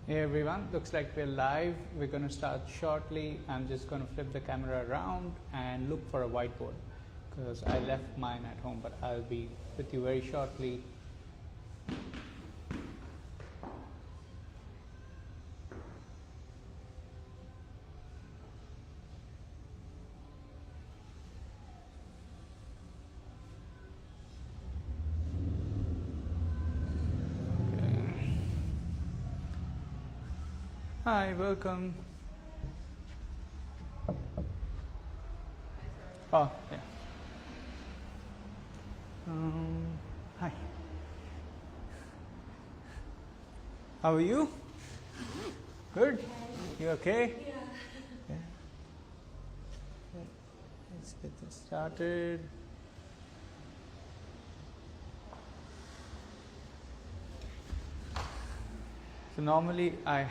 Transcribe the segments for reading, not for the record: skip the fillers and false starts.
Hey everyone, looks like we're live. We're going to start shortly. I'm just going to flip the camera around and look for a whiteboard because I left mine at home, but I'll be with you very shortly. Hi, welcome. Oh, yeah. Hi. How are you? Good? You okay? Yeah. Let's get this started. So normally I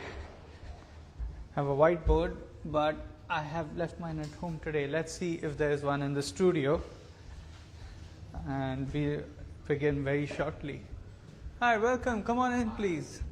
have a whiteboard, but I have left mine at home today. Let's see if there is one in the studio, and we begin very shortly. Hi, welcome. Come on in, please.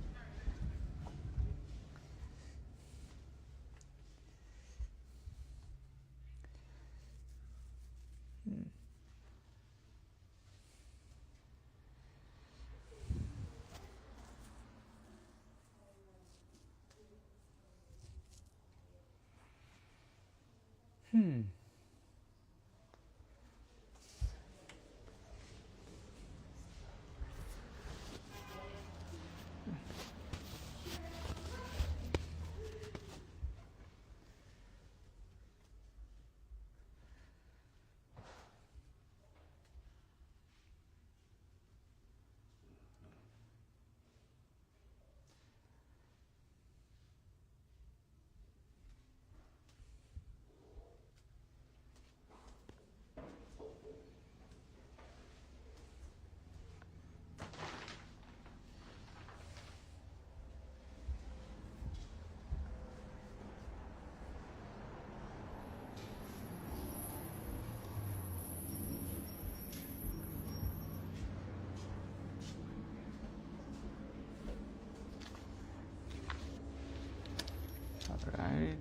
All right.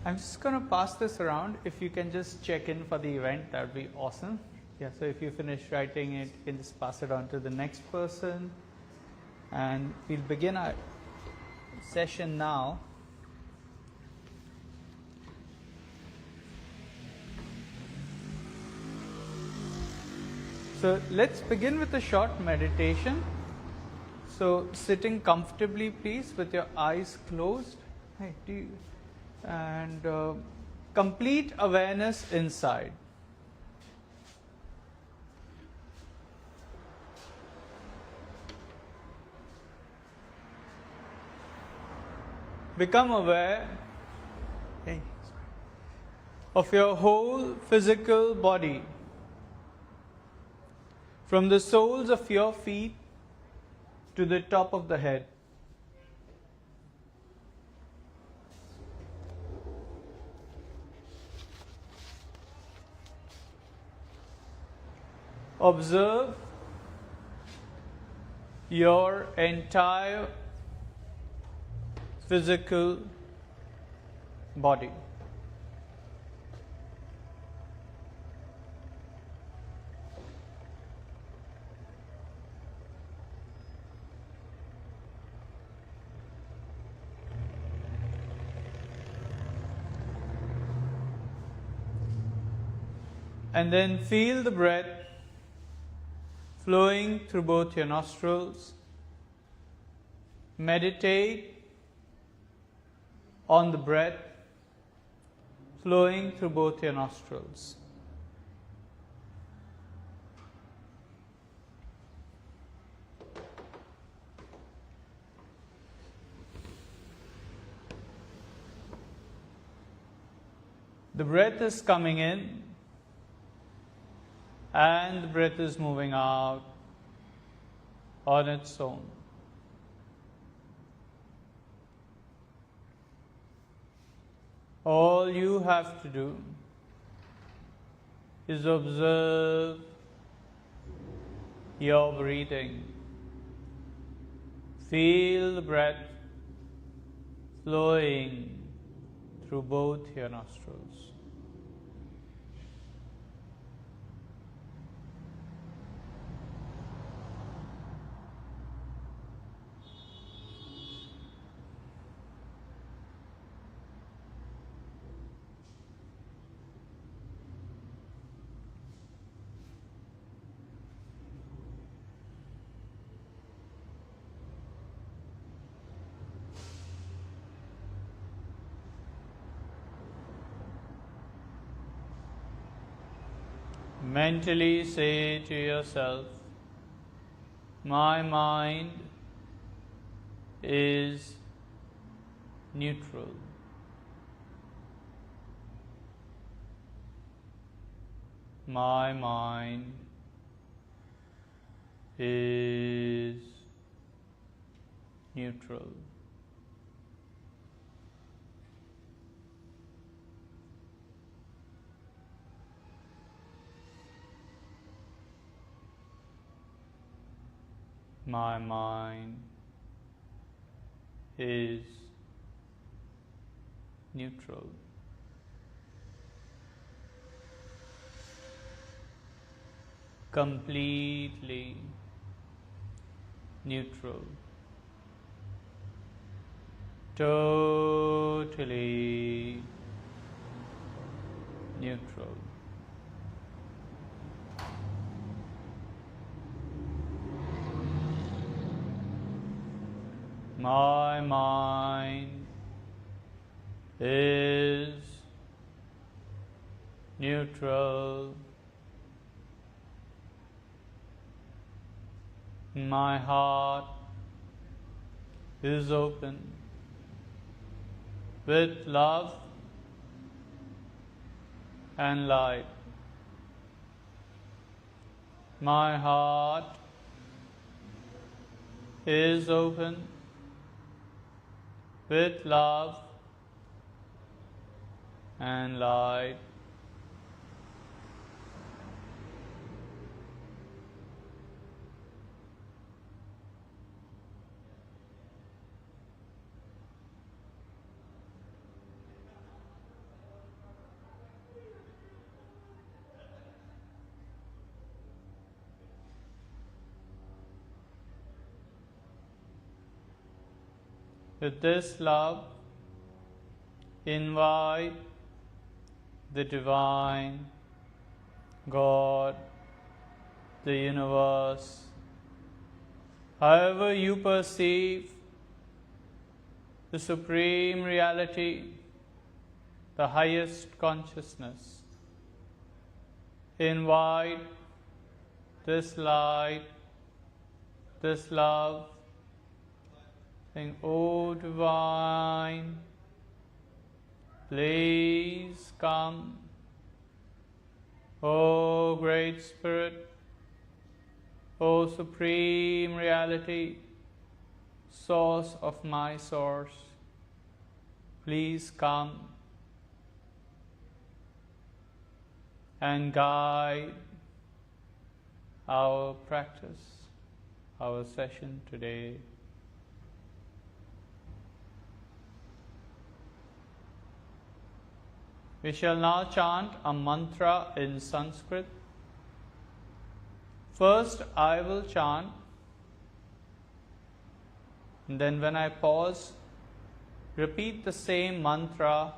I'm just going to pass this around. If you can just check in for the event, that would be awesome. Yeah, so if you finish writing it, you can just pass it on to the next person. And we'll begin our session now. So let's begin with a short meditation. So sitting comfortably, please, with your eyes closed. Hey, and complete awareness inside. Become aware of your whole physical body, from the soles of your feet to the top of the head. Observe your entire physical body. And then feel the breath flowing through both your nostrils. Meditate on the breath flowing through both your nostrils. The breath is coming in and the breath is moving out on its own. All you have to do is observe your breathing. Feel the breath flowing through both your nostrils. Mentally say to yourself, my mind is neutral. My mind is neutral. My mind is neutral. Completely neutral. Totally neutral. My mind is neutral. My heart is open with love and light. My heart is open with love and light. With this love, invite the Divine, God, the universe, however you perceive the Supreme Reality, the highest consciousness. Invite this light, this love, saying, O Divine, please come. O Great Spirit, O Supreme Reality, Source of my source, please come and guide our practice, our session today. We shall now chant a mantra in Sanskrit. First, I will chant, and then when I pause, repeat the same mantra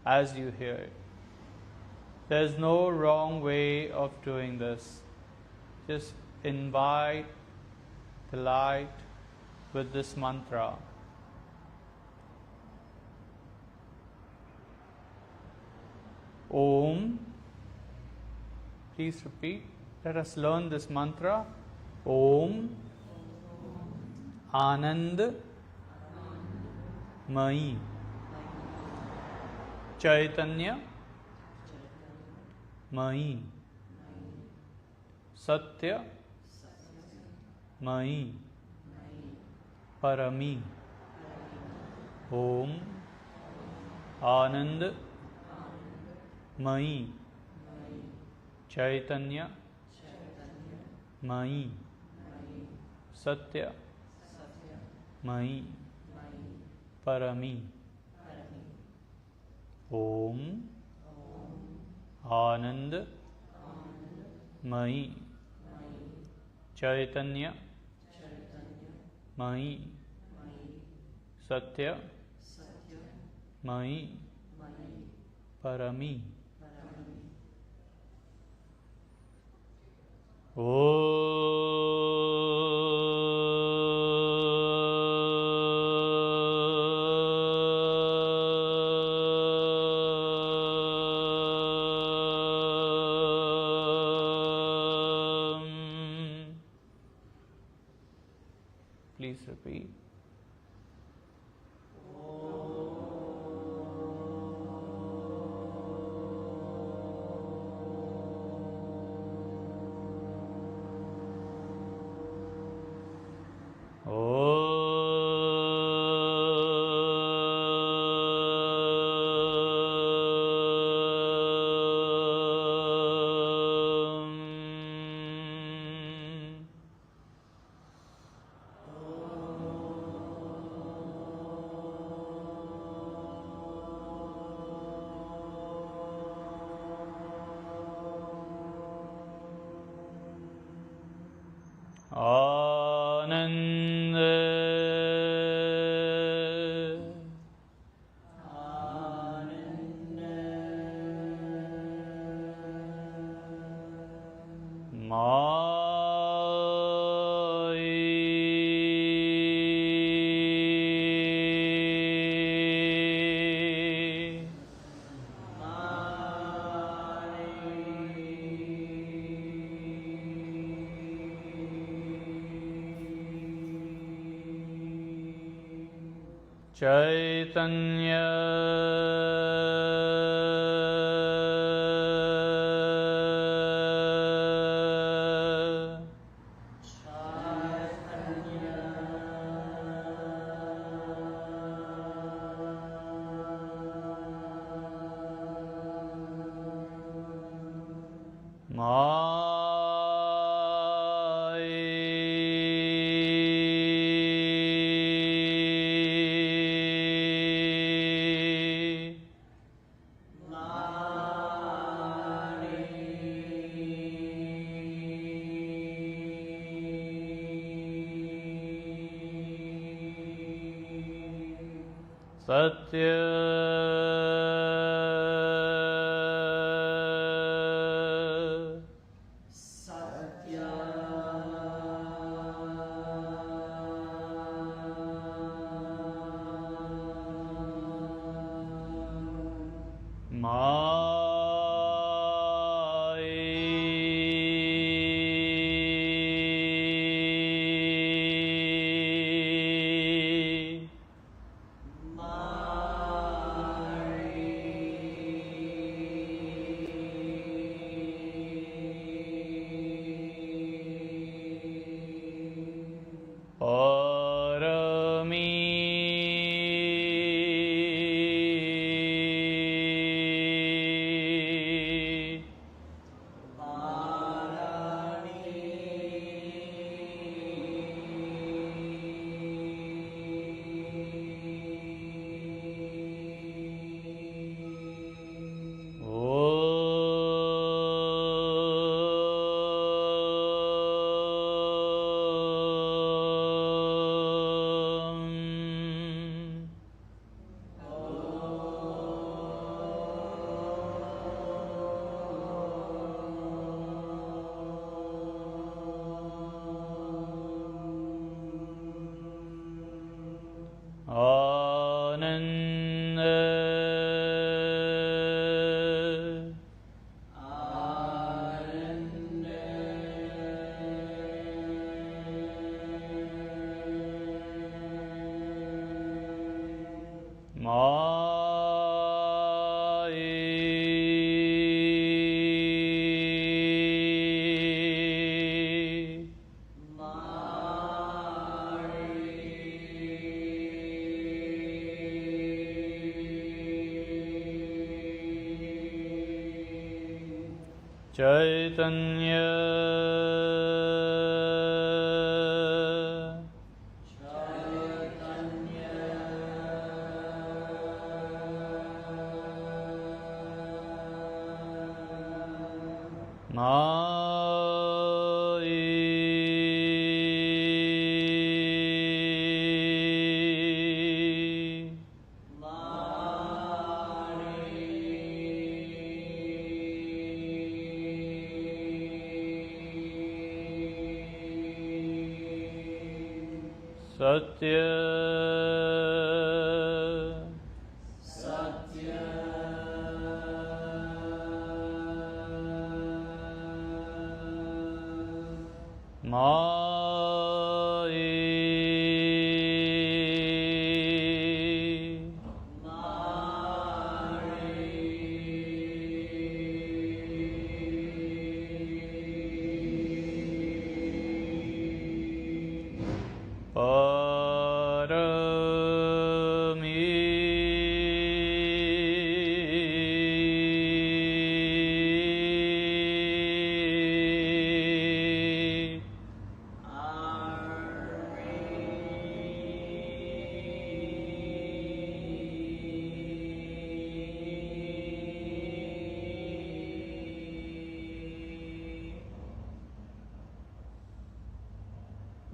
as you hear it. There is no wrong way of doing this. Just invite the light with this mantra. Om. Please repeat. Let us learn this mantra. Om Anand Mai Chaitanya मयि सत्य मयि परमि ओम आनंद मयि चैतन्य मयि सत्य मयि परमि ओम आनंद मयि चैतन्य मयि सत्य मयि परमि Please repeat. आनंद चैतन्य सत्य Chaitanya Satya Satya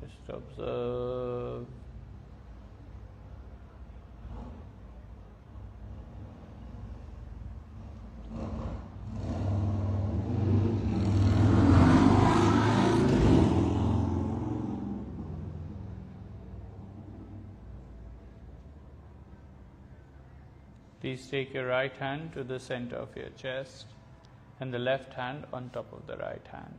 Just observe. Please take your right hand to the center of your chest and the left hand on top of the right hand.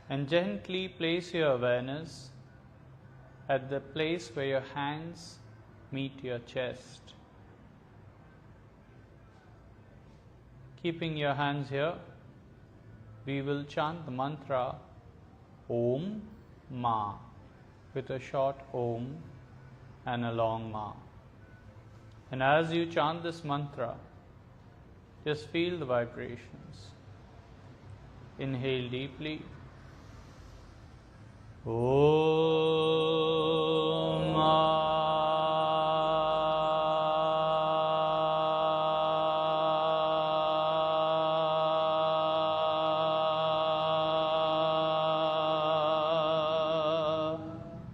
And gently place your awareness at the place where your hands meet your chest. Keeping your hands here, we will chant the mantra Om Ma with a short Om and a long Ma. And as you chant this mantra, just feel the vibrations. Inhale deeply. Om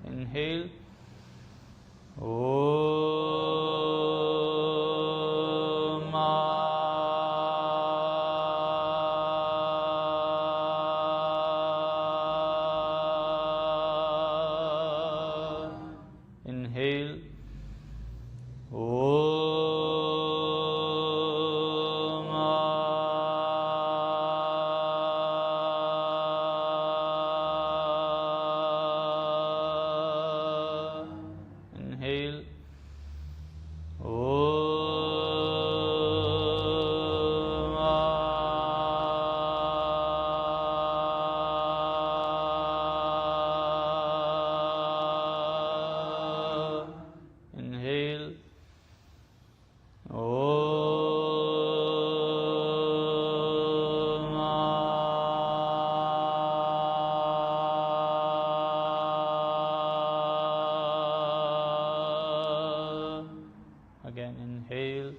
Inhale. Inhale. Inhale. Inhale. Again, inhale.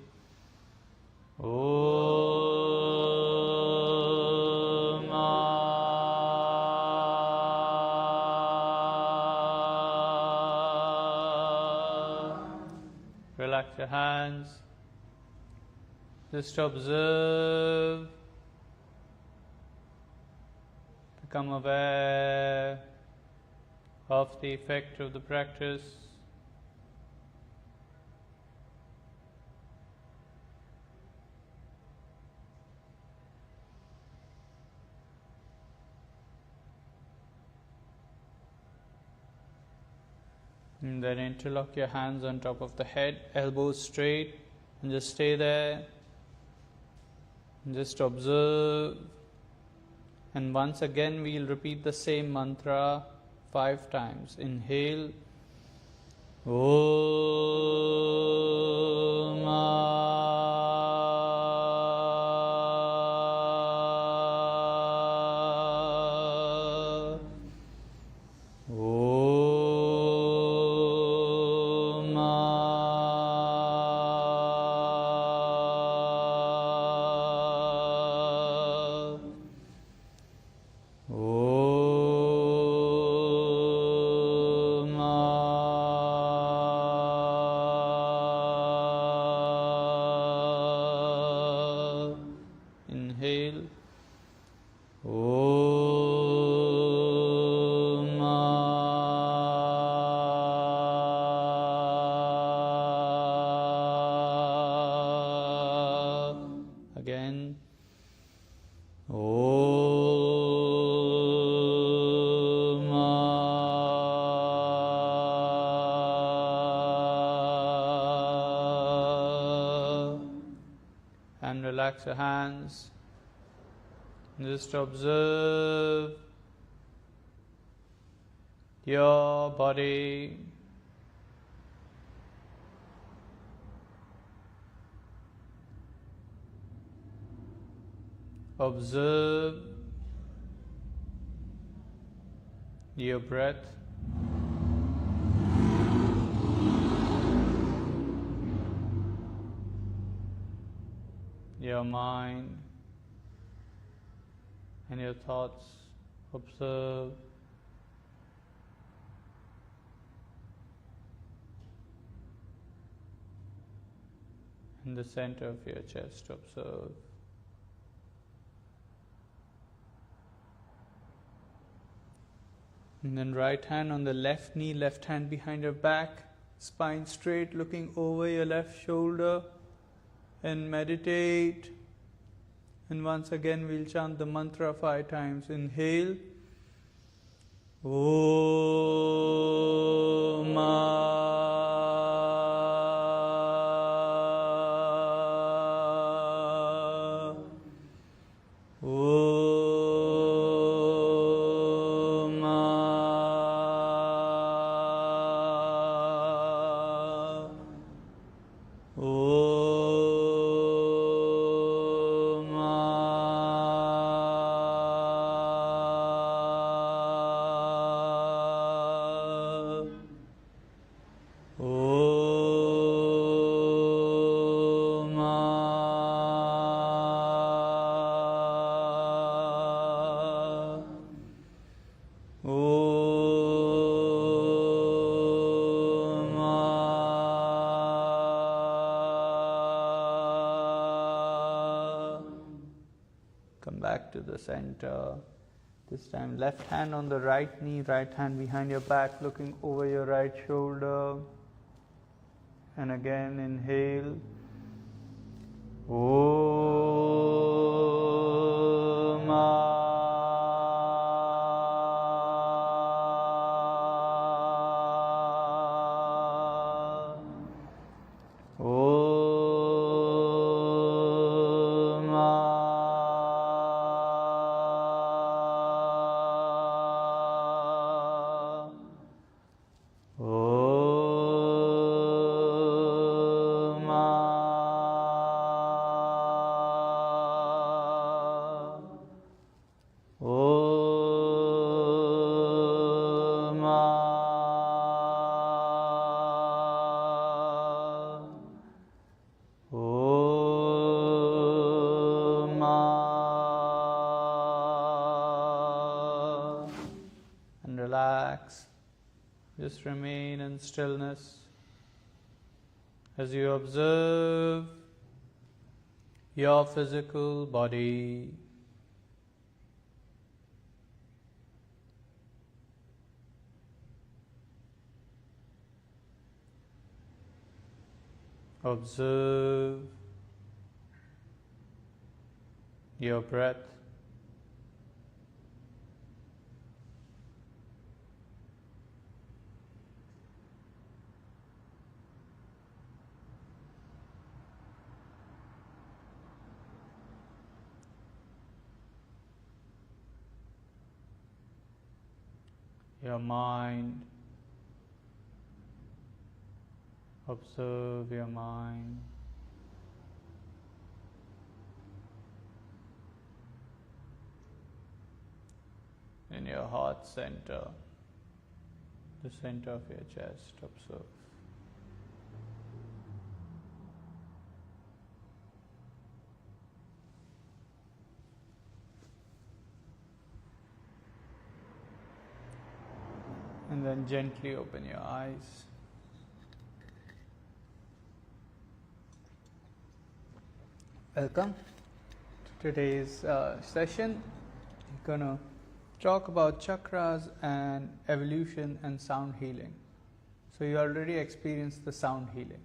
Relax your hands. Just observe. Become aware of the effect of the practice. And then interlock your hands on top of the head, elbows straight, and just stay there. And just observe. And once again, we'll repeat the same mantra 5 times. Inhale. Om relax your hands. Just observe your body. Observe your breath. Your mind and your thoughts. Observe. In the center of your chest, observe. And then right hand on the left knee, left hand behind your back, spine straight, looking over your left shoulder, and meditate. And once again we'll chant the mantra 5 times. Inhale. Come back to the center. This time left hand on the right knee, right hand behind your back, looking over your right shoulder. And again inhale. Relax. Just remain in stillness as you observe your physical body. Observe your breath. Your mind. Observe your mind. In your heart center, the center of your chest, observe. And then gently open your eyes. Welcome to today's session. We're going to talk about chakras and evolution and sound healing. So you already experienced the sound healing.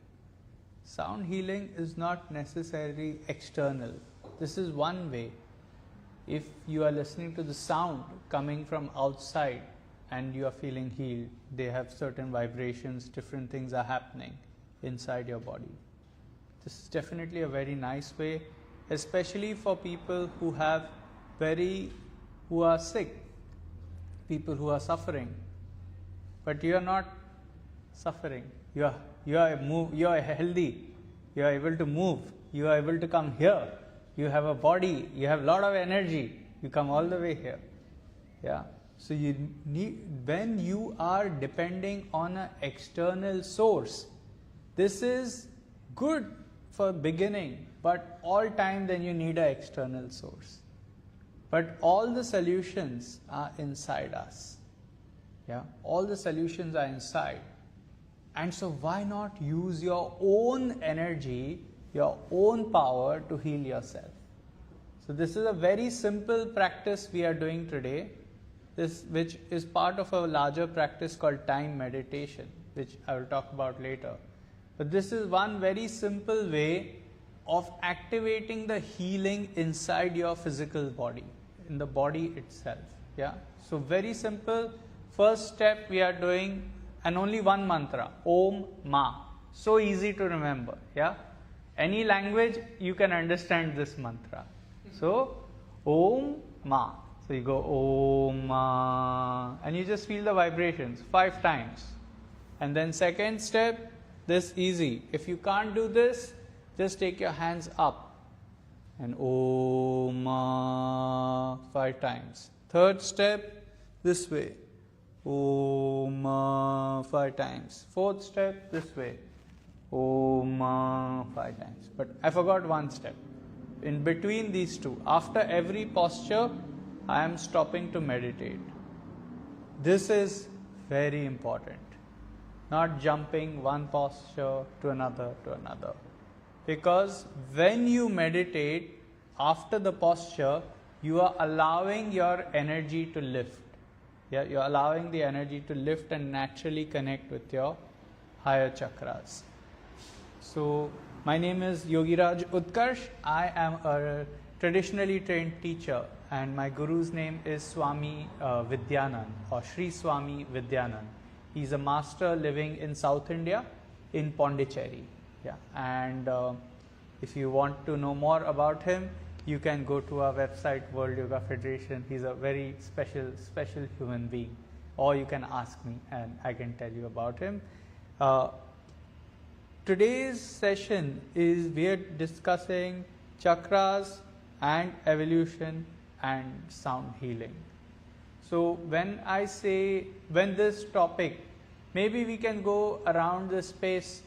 Sound healing is not necessarily external. This is one way. If you are listening to the sound coming from outside, and you are feeling healed, they have certain vibrations, different things are happening inside your body. This is definitely a very nice way especially for people who are sick, people who are suffering. But you are not suffering. You are healthy. You are able to move. You are able to come here. You have a body. You have a lot of energy. You come all the way here. Yeah. So you need, when you are depending on an external source, this is good for beginning, but all time then you need an external source. But all the solutions are inside us. Yeah, all the solutions are inside. And so why not use your own energy, your own power to heal yourself? So this is a very simple practice we are doing today, which is part of a larger practice called time meditation, which I will talk about later. But this is one very simple way of activating the healing inside your physical body, in the body itself. Yeah. So very simple. First step we are doing, and only one mantra, Om Ma. So easy to remember. Yeah. Any language you can understand this mantra. So Om Ma. So you go Om Ma, and you just feel the vibrations 5 times. And then second step, this easy. If you can't do this, just take your hands up and Om Ma 5 times. Third step, this way. Om Ma 5 times. Fourth step, this way. Om Ma 5 times. But I forgot one step. In between these two, after every posture, I am stopping to meditate. This is very important. Not jumping one posture to another to another. Because when you meditate, after the posture, you are allowing your energy to lift. Yeah, you're allowing the energy to lift and naturally connect with your higher chakras. So, my name is Yogiraj Utkarsh. I am a traditionally trained teacher, and my guru's name is Swami Vidyanand, or Sri Swami Vidyanand. He's a master living in South India, in Pondicherry. Yeah, and if you want to know more about him, you can go to our website, World Yoga Federation. He's a very special human being. Or you can ask me and I can tell you about him. Today's session is we are discussing chakras and evolution and sound healing. So when this topic, maybe we can go around the space,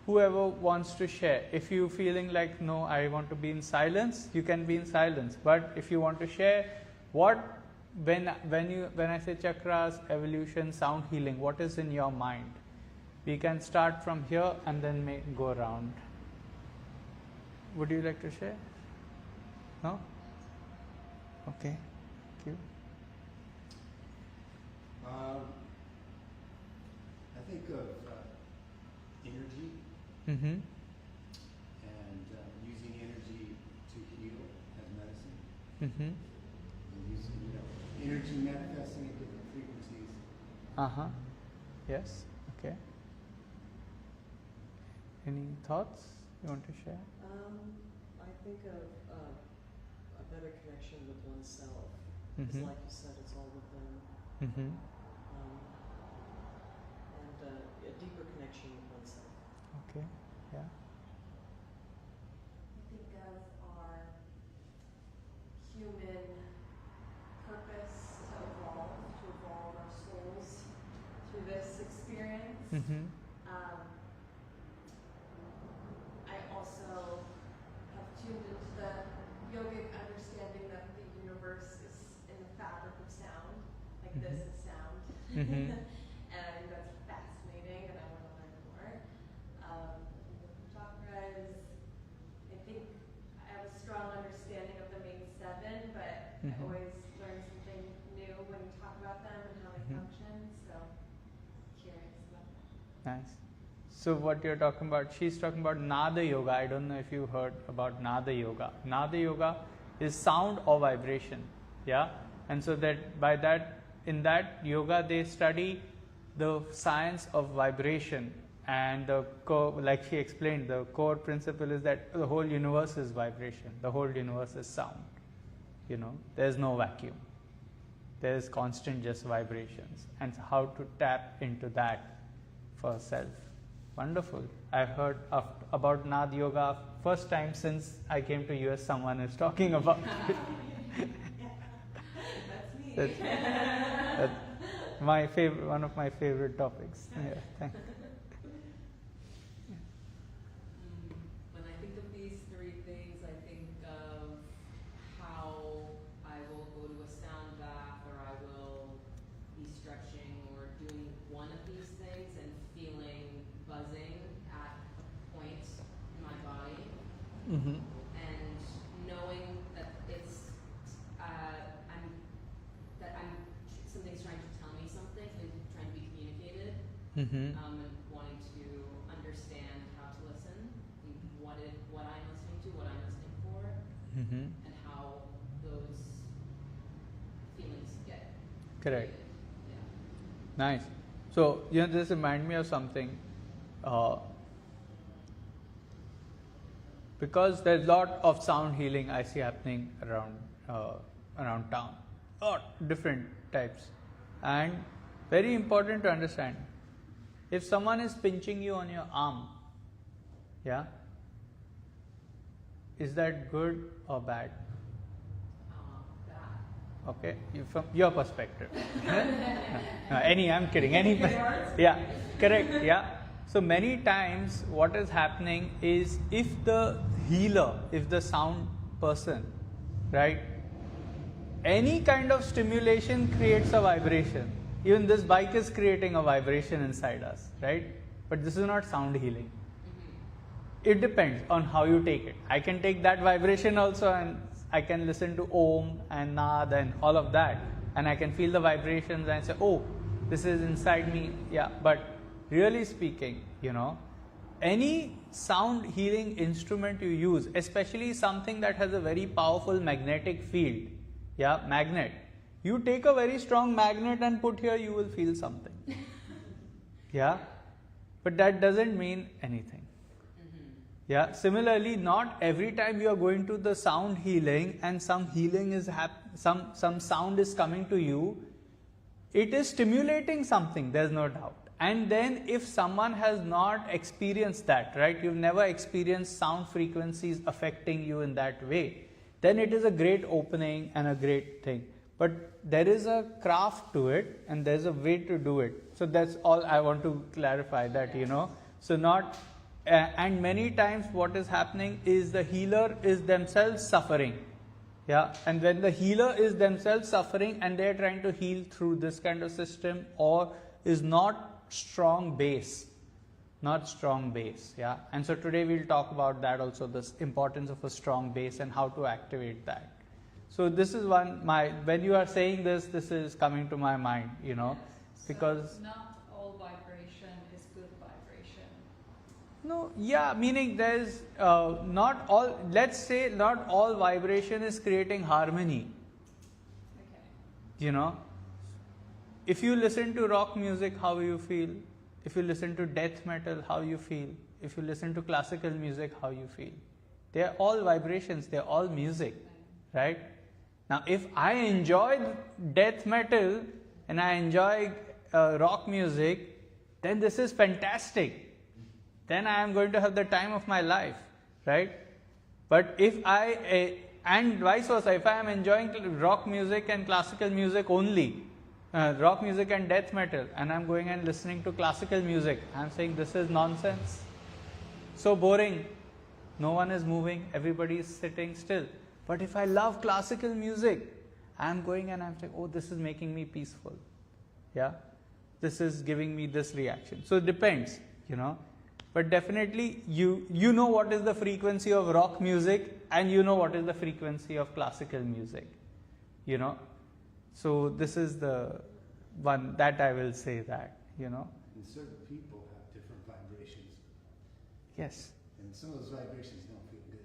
whoever wants to share. If you're feeling like, no, I want to be in silence, you can be in silence. But if you want to share, when I say chakras, evolution, sound healing, what is in your mind? We can start from here and then go around. Would you like to share? No? Okay. Thank you. I think of energy Mm-hmm. and using energy to heal as medicine. Mm-hmm. And using, energy manifesting at different frequencies. Uh-huh. Yes. Okay. Any thoughts you want to share? I think of a better connection with oneself. Because Mm-hmm. like you said, it's all within. Mm-hmm. And a deeper connection with oneself. Okay. Yeah. I think of our human purpose to evolve our souls through this experience. Mm-hmm. I also have tuned into the yogic understanding that the universe is in the fabric of sound. Like Mhm. this is sound. Mhm. And I think that's fascinating and I want to learn more. Chakras, I think I have a strong understanding of the main 7, but I Mhm. always learn something new when you talk about them and how they Mhm. function, so curious about that. Nice. So what you're talking about, she's talking about Nada Yoga. I don't know if you heard about Nada Yoga. Nada Yoga is sound or vibration. Yeah? And so in that yoga they study the science of vibration And the like she explained, the core principle is that the whole universe is vibration. The whole universe is sound. There's no vacuum. There's constant just vibrations. And how to tap into that for self. Wonderful. I've heard about Nad Yoga first time since I came to US. Someone is talking about it. That's me. That's my favorite, one of my favorite topics. Yeah, thanks. When I think of these three things, I think of how I will go to a sound bath, or I will be stretching or doing one of these things and feeling buzzing at a point in my body, Mm-hmm. and knowing that it's something's trying to tell me something, something's trying to be communicated. Mm-hmm. And wanting to understand how to listen, and what I'm listening to, what I'm listening for, Mm-hmm. and how those feelings get Correct. created. Yeah. Nice. So, this reminds me of something. Because there's a lot of sound healing I see happening around town. Different types. And very important to understand. If someone is pinching you on your arm, yeah, is that good or bad? That. Okay, from your perspective. I'm kidding. Yeah, correct. Yeah. So many times what is happening is if the healer, if the sound person, right, any kind of stimulation creates a vibration. Even this bike is creating a vibration inside us, right? But this is not sound healing. It depends on how you take it. I can take that vibration also, and I can listen to Om and Nad and all of that, and I can feel the vibrations and say, oh, this is inside me. Yeah, but really speaking, any sound healing instrument you use, especially something that has a very powerful magnetic field, yeah, magnet. You take a very strong magnet and put here, you will feel something. Yeah, but that doesn't mean anything. Yeah, similarly, not every time you are going to the sound healing and some healing is some sound is coming to you, it is stimulating something, there's no doubt. And then if someone has not experienced that, right, you've never experienced sound frequencies affecting you in that way, then it is a great opening and a great thing. But there is a craft to it and there's a way to do it. So that's all I want to clarify that, So not, and many times what is happening is the healer is themselves suffering. Yeah, and when the healer is themselves suffering and they are trying to heal through this kind of system, or is not strong base, yeah. And so today we'll talk about that also, the importance of a strong base and how to activate that. So this is when you are saying this is coming to my mind, because so not all vibration is good vibration. no, yeah, meaning there's not all vibration is creating harmony. Okay. If you listen to rock music, how you feel? If you listen to death metal, how you feel? If you listen to classical music, how you feel? They are all vibrations, they are all music, right? Now, if I enjoy death metal and I enjoy rock music, then this is fantastic. Then I am going to have the time of my life, right? But if and vice versa, if I am enjoying rock music and classical music only, rock music and death metal, and I'm going and listening to classical music, I'm saying this is nonsense. So boring. No one is moving, everybody is sitting still. But if I love classical music, I'm going and I'm saying, oh, this is making me peaceful. Yeah, this is giving me this reaction. So it depends, But definitely you know what is the frequency of rock music and you know what is the frequency of classical music. So this is the one that I will say that, And certain people have different vibrations. Yes. And some of those vibrations don't feel good.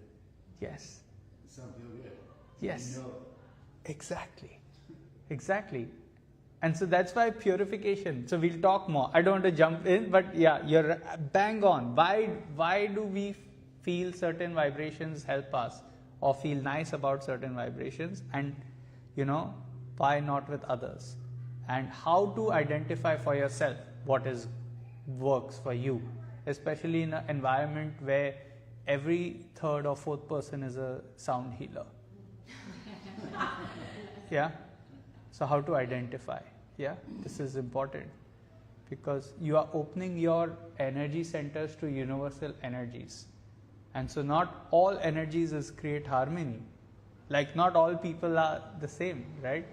Yes. And some feel good. Yes. You know it. Exactly. And so that's why purification. So we'll talk more. I don't want to jump in, but yeah, you're bang on. Why do we feel certain vibrations help us or feel nice about certain vibrations, and why not with others? And how to identify for yourself what works for you, especially in an environment where every third or fourth person is a sound healer. Yeah. So how to identify? Yeah, this is important because you are opening your energy centers to universal energies. And so not all energies is create harmony. Like not all people are the same, right?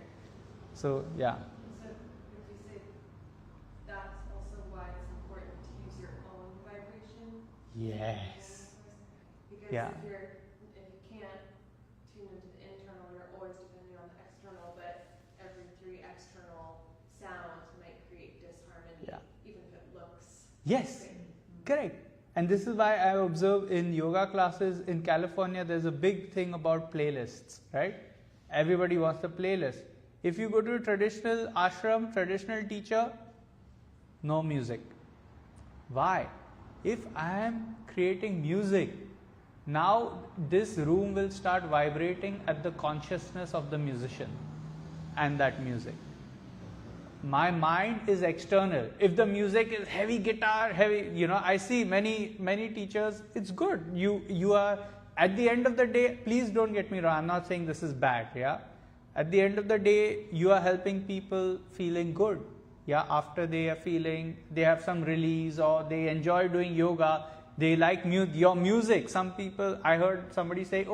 So yeah. So would you say that's also why it's important to use your own vibration? Yes. Because Yeah. if you can't tune into the internal, you're always depending on the external, but every 3 external sounds might create disharmony, Yeah. even if it looks Yes, great. correct. And this is why I observe in yoga classes in California, there's a big thing about playlists, right? Everybody wants a playlist. If you go to a traditional ashram, traditional teacher, no music. Why? If I am creating music, now this room will start vibrating at the consciousness of the musician and that music. My mind is external. If the music is heavy guitar, heavy, I see many teachers, it's good. You are, at the end of the day, please don't get me wrong, I'm not saying this is bad, yeah. At the end of the day, you are helping people feeling good. Yeah, after they have some release or they enjoy doing yoga, they like your music. Some people, I heard somebody say,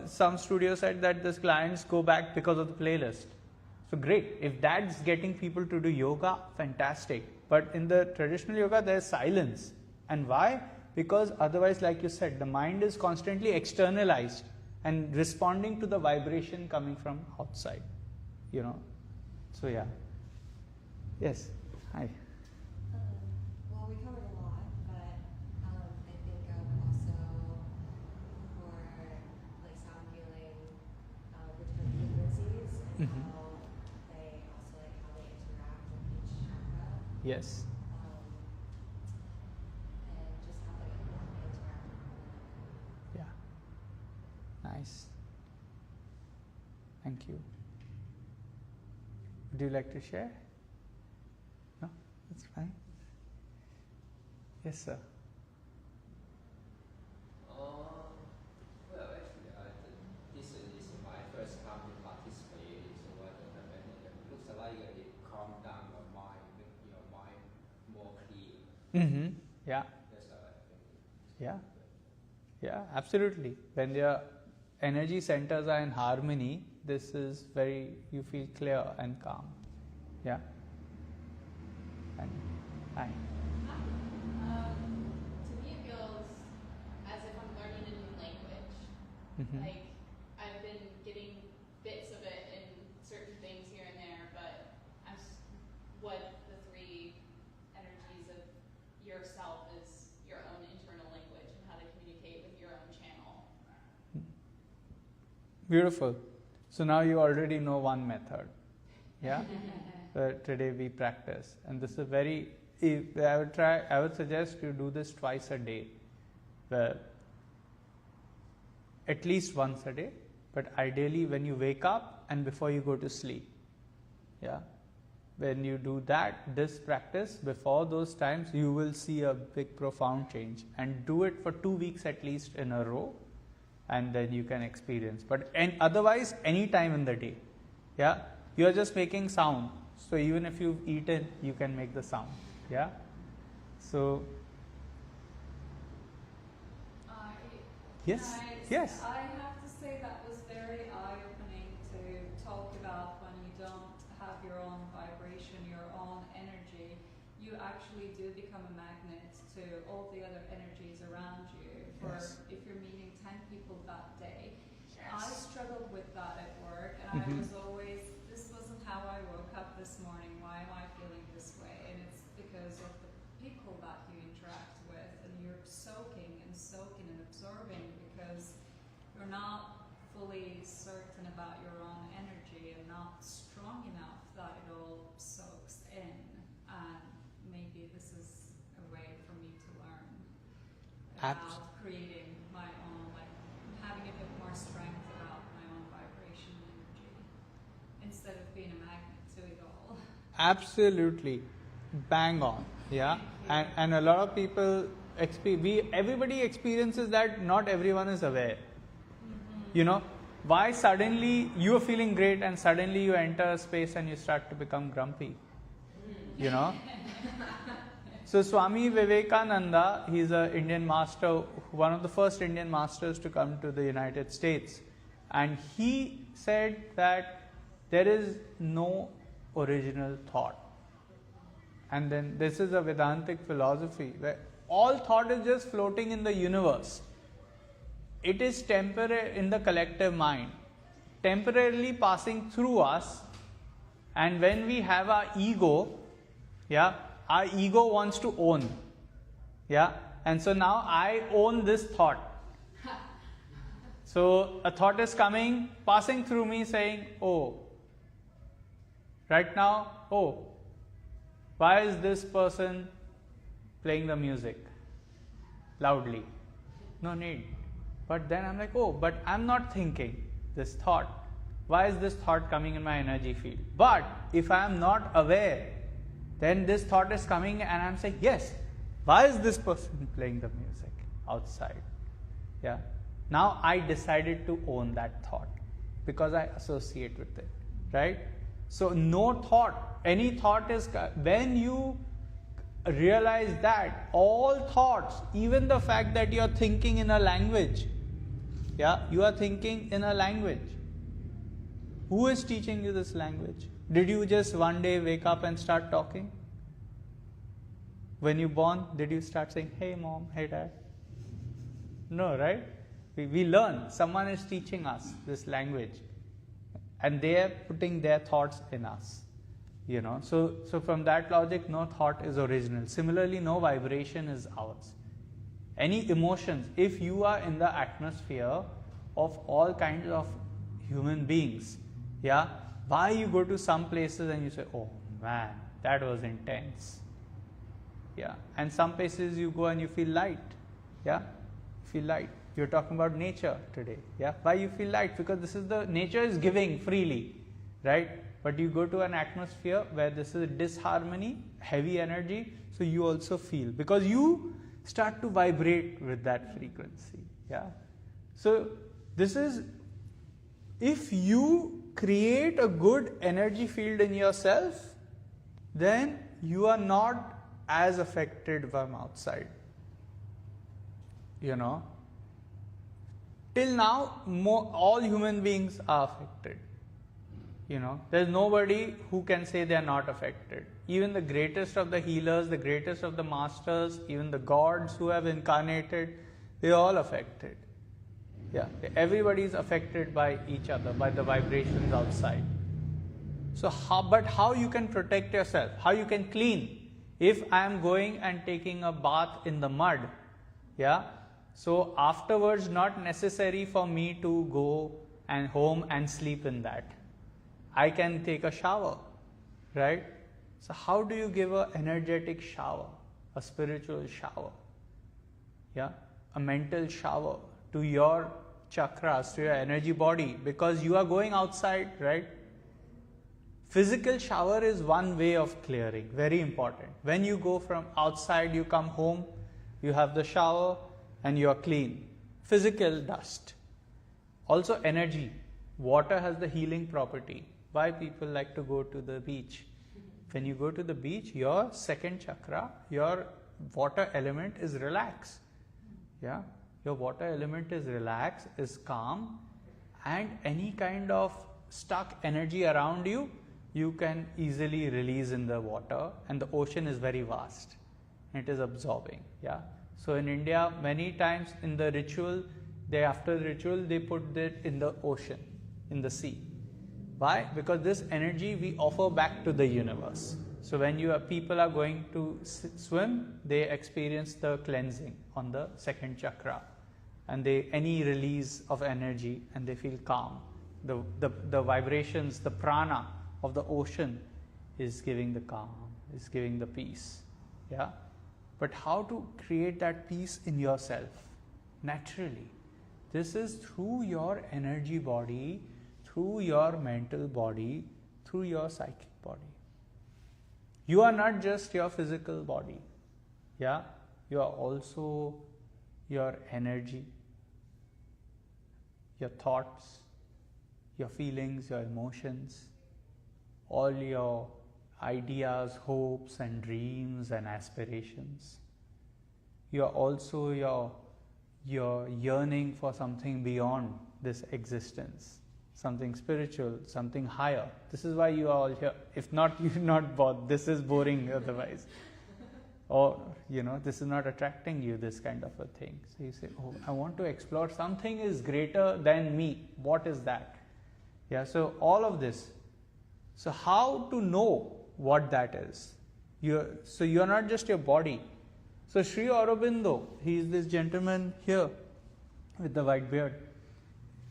some studio said that these clients go back because of the playlist. So great, if that's getting people to do yoga, fantastic. But in the traditional yoga, there's silence. And why? Because otherwise, like you said, the mind is constantly externalized and responding to the vibration coming from outside. So yeah. Yes. Hi. Well, we covered a lot, but I think also for like sound healing with different frequencies and Mhm. how they interact with each chakra. Yes. And just how they interact with one another. Yeah. Nice. Thank you. Would you like to share? No? That's fine. Yes, sir. Well, actually, this is my first time to participate, so I don't have any. It looks like it calm down your mind, make your mind more clear. Mm-hmm. Yeah. That's how I think. Yeah. Yeah, absolutely. When your energy centers are in harmony, this is you feel clear and calm. Yeah. And hi. To me, it feels as if I'm learning a new language. Mm-hmm. Like, I've been getting bits of it in certain things here and there, but what the 3 energies of yourself is your own internal language and how to communicate with your own channel. Beautiful. So now you already know one method. Yeah. Today we practice, and this is I would suggest you do this twice a day, at least once a day, but ideally when you wake up and before you go to sleep. Yeah. When you do this practice before those times, you will see a big profound change, and do it for 2 weeks at least in a row, and then you can experience. And otherwise, any time in the day. Yeah. You are just making sound. So even if you've eaten, you can make the sound. Yeah. So yes. Yes. I have to say that was very eye-opening to talk about when you don't have your own vibration, your own energy. You actually do become a magnet to all the other energies around you. Yes. If you're meeting 10 people that day. Yes. I struggled with that at work, and Mhm. I was always, this wasn't how I woke up this morning. Why am I feeling this way? And it's because of the people that you interact with, and you're soaking and absorbing because you're not fully certain about your own energy and not strong enough that it all about Abs- creating my own, like having a bit more strength about my own vibration and energy instead of being a magnet to it all. Absolutely, bang on. Yeah, and a lot of people everybody experiences that. Not everyone is aware. You know, why suddenly you are feeling great and suddenly you enter a space and you start to become grumpy. You know. So Swami Vivekananda, he's an Indian master, one of the first Indian masters to come to the United States, and he said that there is no original thought. And then this is a Vedantic philosophy where all thought is just floating in the universe. It is temporary in the collective mind, temporarily passing through us, and when we have our ego, yeah, our ego wants to own. Yeah, and so now I own this thought. So a thought is coming, passing through me, saying, oh, right now, oh, why is this person playing the music loudly? No need. But then I'm like, oh, but I'm not thinking this thought. Why is this thought coming in my energy field? But if I am not aware, then this thought is coming and I'm saying, yes, why is this person playing the music outside? Yeah. Now I decided to own that thought because I associate with it, right? So no thought, any thought is, when you realize that all thoughts, even the fact that you are thinking in a language, yeah, you are thinking in a language. Who is teaching you this language? Did you just one day wake up and start talking? When you born, did you start saying, hey mom, hey dad? No, right? We learn. Someone is teaching us this language. And they are putting their thoughts in us. You know, so from that logic, no thought is original. Similarly, no vibration is ours. Any emotions, if you are in the atmosphere of all kinds of human beings, yeah, why you go to some places and you say, oh man, that was intense. Yeah, and some places you go and you feel light. Yeah, feel light. You're talking about nature today. Yeah, why you feel light? Because this is the nature is giving freely, right? But you go to an atmosphere where this is disharmony, heavy energy, so you also feel, because you start to vibrate with that frequency. Yeah, so this is, if you create a good energy field in yourself, then you are not as affected from outside. You know, till now, all human beings are affected. You know, there's nobody who can say they are not affected. Even the greatest of the healers, the greatest of the masters, even the gods who have incarnated, they're all affected. Yeah, everybody is affected by each other, by the vibrations outside. So how you can protect yourself? How you can clean? If I am going and taking a bath in the mud, yeah, so afterwards not necessary for me to go and home and sleep in that. I can take a shower, right? So how do you give an energetic shower, a spiritual shower, yeah, a mental shower to your chakras, to your energy body, because you are going outside, right? Physical shower is one way of clearing, very important. When you go from outside, you come home, you have the shower and you are clean. Physical dust. Also energy. Water has the healing property. Why people like to go to the beach? When you go to the beach, your second chakra, your water element is relaxed. Yeah, your water element is relaxed, is calm, and any kind of stuck energy around you, you can easily release in the water, and the ocean is very vast. It is absorbing. Yeah. So in India, many times in the ritual, after the ritual, they put it in the ocean, in the sea. Why? Because this energy we offer back to the universe. So when people are going to swim, they experience the cleansing on the second chakra, and any release of energy, and they feel calm. The vibrations, the prana of the ocean is giving the calm, is giving the peace. Yeah. but how to create that peace in yourself naturally. This is through your energy body, through your mental body, through your psychic body. You are not just your physical body. Yeah, you are also your energy, your thoughts, your feelings, your emotions, all your ideas, hopes and dreams and aspirations. You are also your yearning for something beyond this existence, something spiritual, something higher. This is why you are all here. If not, you're not bored. This is boring otherwise. Or, this is not attracting you, this kind of a thing. So you say, oh, I want to explore. Something is greater than me. What is that? Yeah, so all of this. So how to know what that is? So you're not just your body. So Sri Aurobindo, he is this gentleman here with the white beard.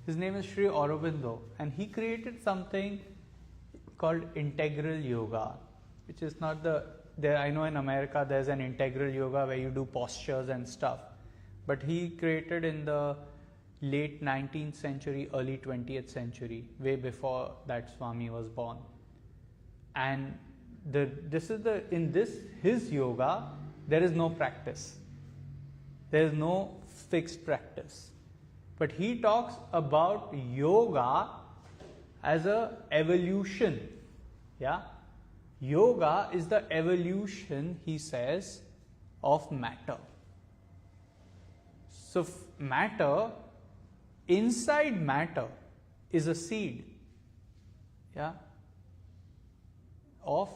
His name is Sri Aurobindo, and he created something called integral yoga, which is not I know in America there's an integral yoga where you do postures and stuff, but he created in the late 19th century, early 20th century, way before that Swami was born. And his yoga, there is no practice. There is no fixed practice. But he talks about yoga as a evolution. Yeah? Yoga is the evolution, he says, of matter. So matter, inside matter is a seed. Yeah? Of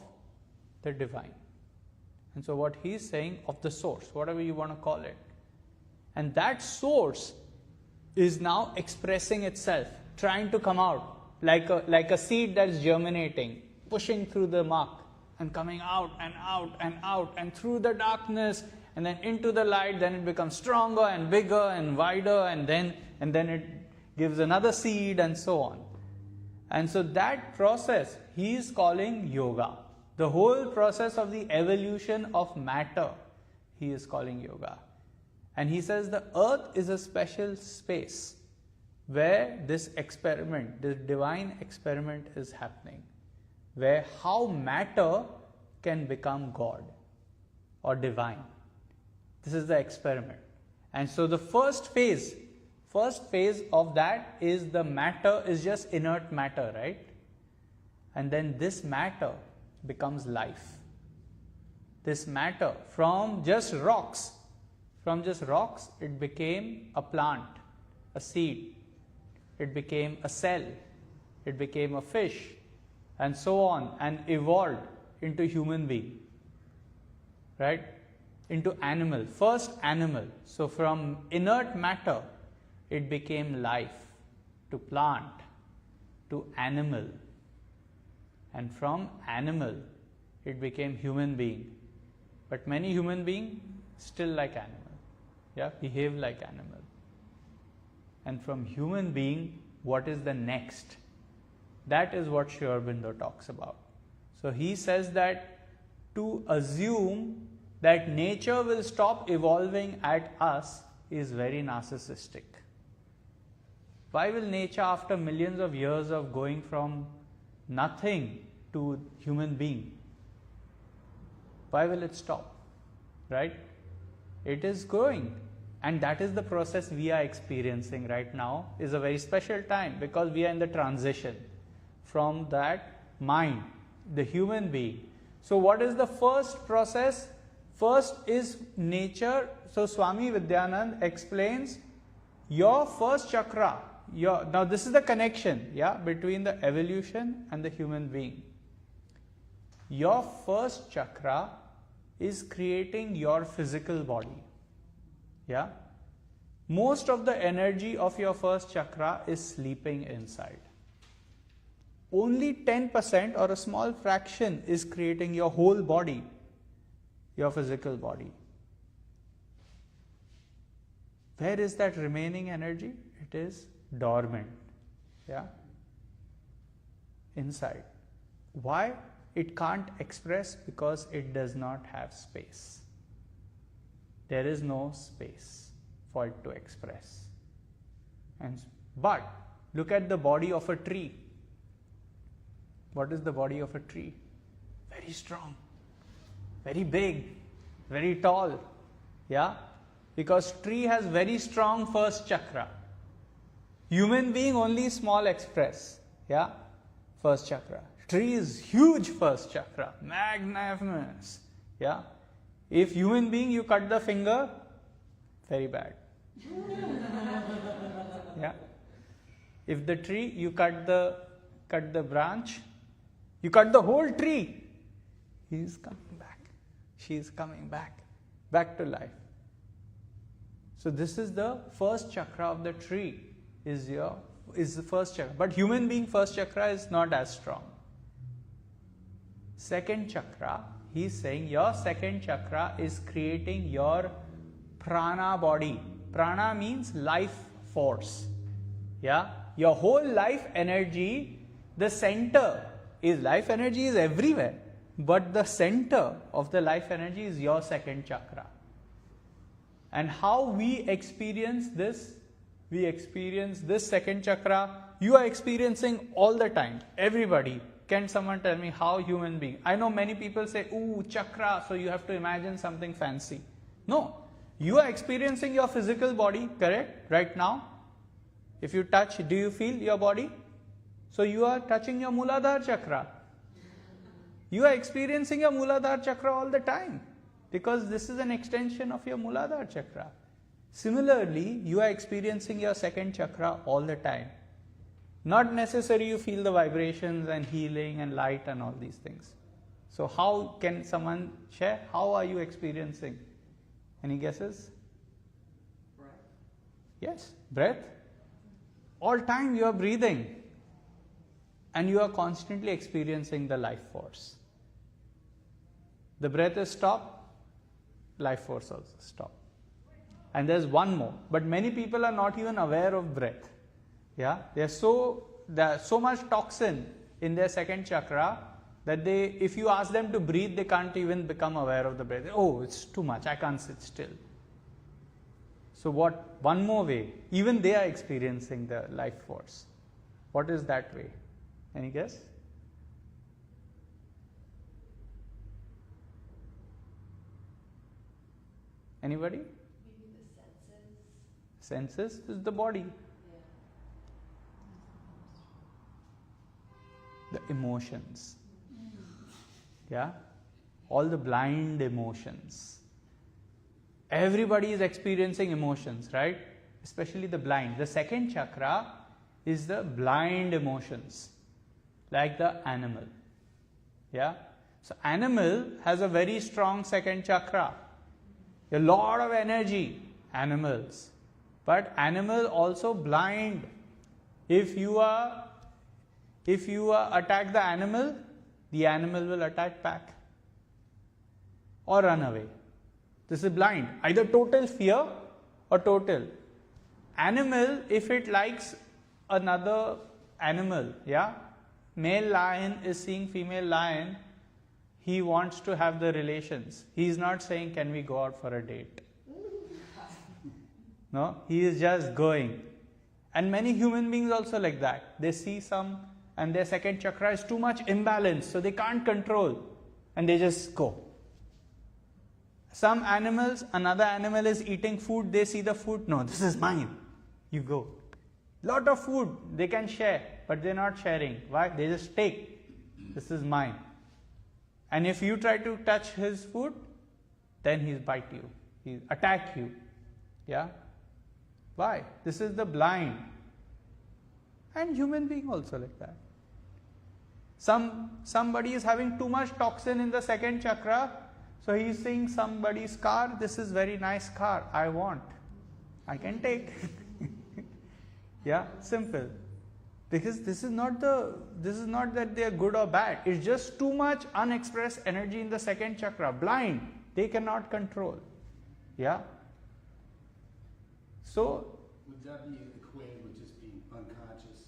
the divine. And so what he's saying, of the source, whatever you want to call it. And that source is now expressing itself, trying to come out like a seed that's germinating, pushing through the muck and coming out and out and out and through the darkness and then into the light. Then it becomes stronger and bigger and wider, and then it gives another seed and so on. And so that process he is calling yoga. The whole process of the evolution of matter he is calling yoga. And he says the earth is a special space where this experiment, this divine experiment is happening, where how matter can become God or divine. This is the experiment. And so the first phase of that is the matter is just inert matter, right? And then this matter becomes life. This matter from just rocks, it became a plant, a seed. It became a cell. It became a fish, and so on, and evolved into human being, right? Into animal, first animal. So from inert matter, it became life, to plant, to animal. And from animal, it became human being. But many human beings still like animal. Yeah, behave like animal. And from human being, what is the next? That is what Sri Aurobindo talks about. So he says that to assume that nature will stop evolving at us is very narcissistic. Why will nature, after millions of years of going from nothing to human being, why will it stop? Right? It is growing. And that is the process we are experiencing right now. Is a very special time because we are in the transition from that mind, the human being. So what is the first process? First is nature. So Swami Vidyanand explains your first chakra. Now this is the connection, yeah, between the evolution and the human being. Your first chakra is creating your physical body. Yeah? Most of the energy of your first chakra is sleeping inside. Only 10% or a small fraction is creating your whole body, your physical body. Where is that remaining energy? It is dormant. Yeah? Inside. Why? It can't express because it does not have space. there is no space for it to express. But look at the body of a tree. What is the body of a tree? Very strong, very big, very tall. Yeah? Because tree has very strong first chakra. Human being only small express. Yeah? First chakra. Tree is huge first chakra. Magnanimous. Yeah? If human being you cut the finger, very bad. Yeah? If the tree you cut the branch, you cut the whole tree, he is coming back. She is coming back to life. So this is the first chakra of the tree, is the first chakra. But human being first chakra is not as strong. Second chakra, he is saying your second chakra is creating your prana body. Prana means life force. Yeah? Your whole life energy, the center is life energy is everywhere. But the center of the life energy is your second chakra. And how we experience this? We experience this second chakra. You are experiencing all the time. Everybody. Can someone tell me how human being? I know many people say, ooh, chakra, so you have to imagine something fancy. No. You are experiencing your physical body, correct? Right now. If you touch, do you feel your body? So you are touching your Muladhara chakra. You are experiencing your Muladhara chakra all the time. Because this is an extension of your Muladhara chakra. Similarly, you are experiencing your second chakra all the time. Not necessarily you feel the vibrations and healing and light and all these things. So how can someone share? How are you experiencing? Any guesses? Breath. Yes, breath. All time you are breathing. And you are constantly experiencing the life force. The breath is stopped, life force also stopped. And there's one more. But many people are not even aware of breath. Yeah, there's so much toxin in their second chakra that if you ask them to breathe, they can't even become aware of the breath. Oh, it's too much, I can't sit still. So one more way, even they are experiencing the life force. What is that way? Any guess? Anybody? Maybe the senses. Senses is the body. The emotions. Yeah? All the blind emotions. Everybody is experiencing emotions, right? Especially the blind. The second chakra is the blind emotions. Like the animal. Yeah? So animal has a very strong second chakra. A lot of energy, animals. But animal also blind. If you attack the animal will attack back. Or run away. This is blind. Either total fear or total. Animal, if it likes another animal, yeah? Male lion is seeing female lion, he wants to have the relations. He is not saying, can we go out for a date? No, he is just going. And many human beings also like that. They see some and their second chakra is too much imbalanced, so they can't control and they just go. Some animals, another animal is eating food, they see the food, no, this is mine. You go. Lot of food they can share, but they're not sharing. Why? They just take. This is mine. And if you try to touch his food, then he'll bite you. He'll attack you. Yeah? Why? This is the blind. And human being also like that. Somebody is having too much toxin in the second chakra, so he is seeing somebody's car, this is very nice car, I want. I can take. Yeah, simple. Because this is not that they are good or bad. It's just too much unexpressed energy in the second chakra. Blind. They cannot control. Yeah. So. Would that be equated with just being unconscious?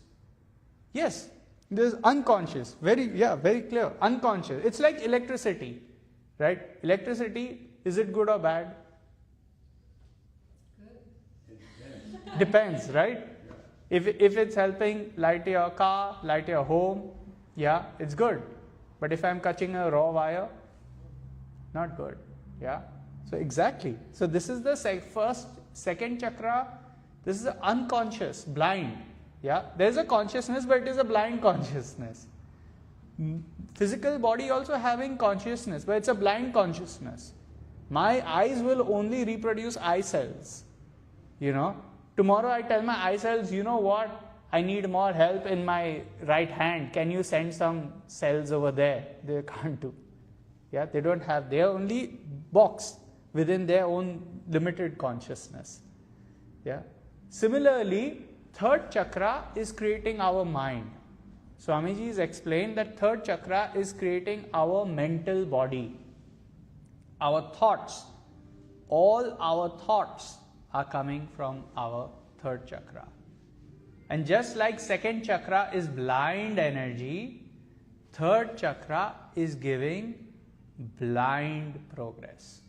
Yes. There's unconscious. Very clear. Unconscious. It's like electricity. Right? Electricity, is it good or bad? Depends, right? If it's helping light your car, light your home, yeah, it's good. But if I'm catching a raw wire, not good. Yeah. So exactly. So this is the second chakra. This is unconscious, blind. Yeah. There is a consciousness, but it is a blind consciousness. Physical body also having consciousness, but it's a blind consciousness. My eyes will only reproduce eye cells. Tomorrow I tell my eye cells, you know what? I need more help in my right hand. Can you send some cells over there? They can't do. Yeah, they don't have. They are only boxed within their own limited consciousness. Yeah. Similarly, third chakra is creating our mind. Swamiji has explained that third chakra is creating our mental body. Our thoughts. All our thoughts are coming from our third chakra. And just like second chakra is blind energy, third chakra is giving blind progress.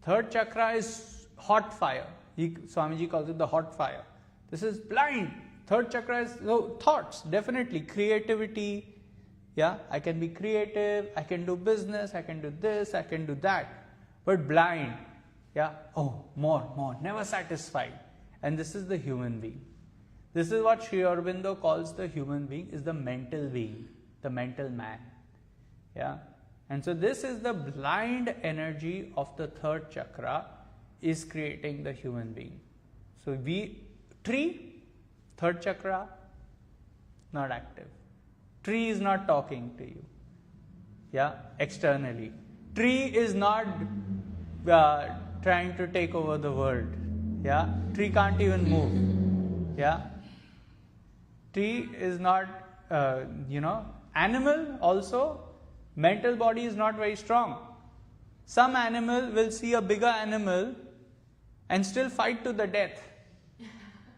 Third chakra is hot fire. Swamiji calls it the hot fire. This is blind. Third chakra is thoughts, definitely. Creativity. Yeah, I can be creative, I can do business, I can do this, I can do that. But blind. Yeah, more, never satisfied. And this is the human being. This is what Sri Aurobindo calls the human being, is the mental being, the mental man. Yeah. And so this is the blind energy of the third chakra is creating the human being. So tree, third chakra, not active. Tree is not talking to you. Yeah, externally. Tree is not trying to take over the world. Yeah, tree can't even move. Yeah, tree is not, animal also, mental body is not very strong. Some animal will see a bigger animal and still fight to the death.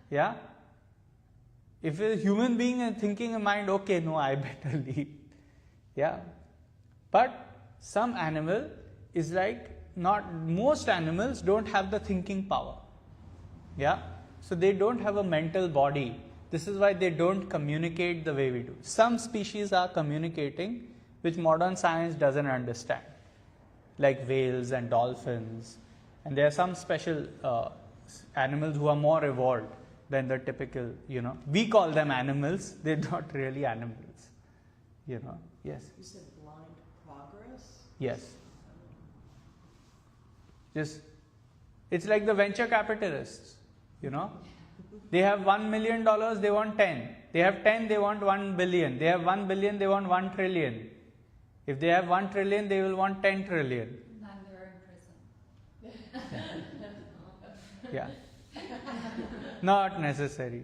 Yeah. If a human being is thinking in mind, okay, no, I better leave. Yeah. But some animal is like, most animals don't have the thinking power. Yeah. So they don't have a mental body. This is why they don't communicate the way we do. Some species are communicating, which modern science doesn't understand. Like whales and dolphins. And there are some special animals who are more evolved than the typical, We call them animals. They're not really animals. Yes. You said blind progress? Yes. It's like the venture capitalists, They have $1 million, they want 10. They have 10, they want 1 billion. They have 1 billion, they want 1 trillion. If they have 1 trillion, they will want 10 trillion. And they're in prison. Yeah. Not necessary.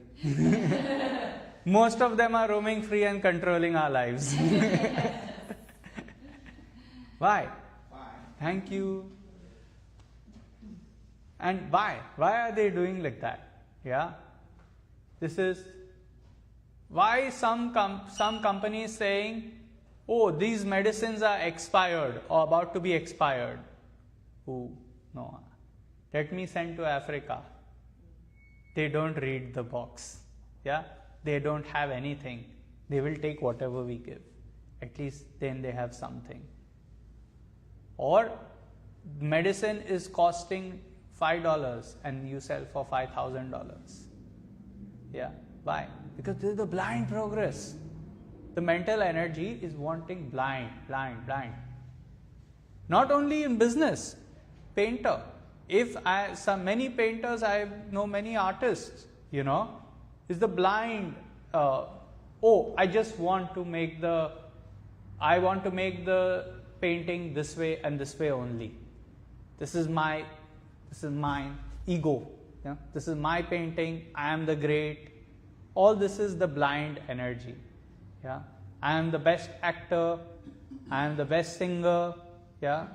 Most of them are roaming free and controlling our lives. Why? Thank you. And why? Why are they doing like that? Yeah. This is why some companies saying, oh, these medicines are expired or about to be expired. Oh, no. Let me send to Africa. They don't read the box. Yeah. They don't have anything. They will take whatever we give. At least then they have something. Or medicine is costing $5 and you sell for $5,000. Yeah. Why? Because this is the blind progress. The mental energy is wanting blind. Not only in business, painter. Many painters, I know many artists, is the blind, I just want to make the painting this way and this way only. This is my ego. Yeah? This is my painting. I am the great. All this is the blind energy. Yeah? I am the best actor. I am the best singer. Yeah?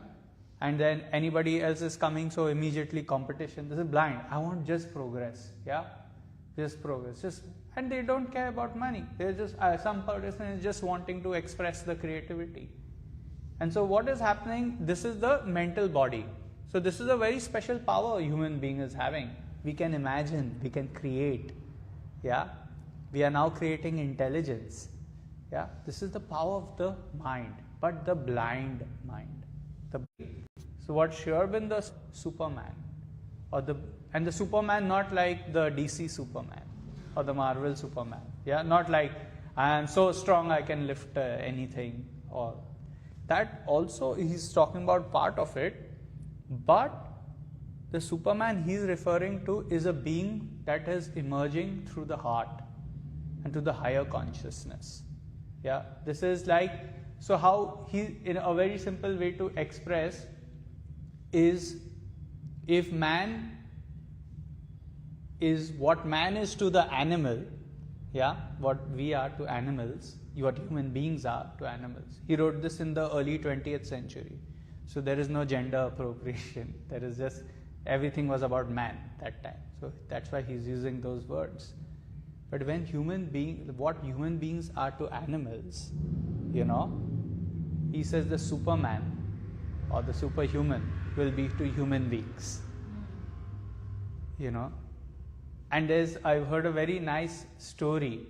And then anybody else is coming, so immediately competition. This is blind. I want just progress. Yeah? Just progress. And they don't care about money. They're just, some person is just wanting to express the creativity. And so what is happening? This is the mental body. So this is a very special power a human being is having. we can imagine, we can create. Yeah, we are now creating intelligence. Yeah, this is the power of the mind, but the blind mind. So what Sri Aurobindo is Superman, and the Superman not like the DC Superman or the Marvel Superman. Yeah, not like I am so strong I can lift anything, or that also he's talking about part of it, but the Superman he's referring to is a being that is emerging through the heart and to the higher consciousness. Yeah, this is like, so how he, in a very simple way to express is, if man is what man is to the animal, yeah, what we are to animals, what human beings are to animals. He wrote this in the early 20th century. So there is no gender appropriation. There is just, everything was about man that time. So that's why he's using those words. But when what human beings are to animals, you know, he says the Superman or the superhuman will be to human beings. You know, and I've heard a very nice story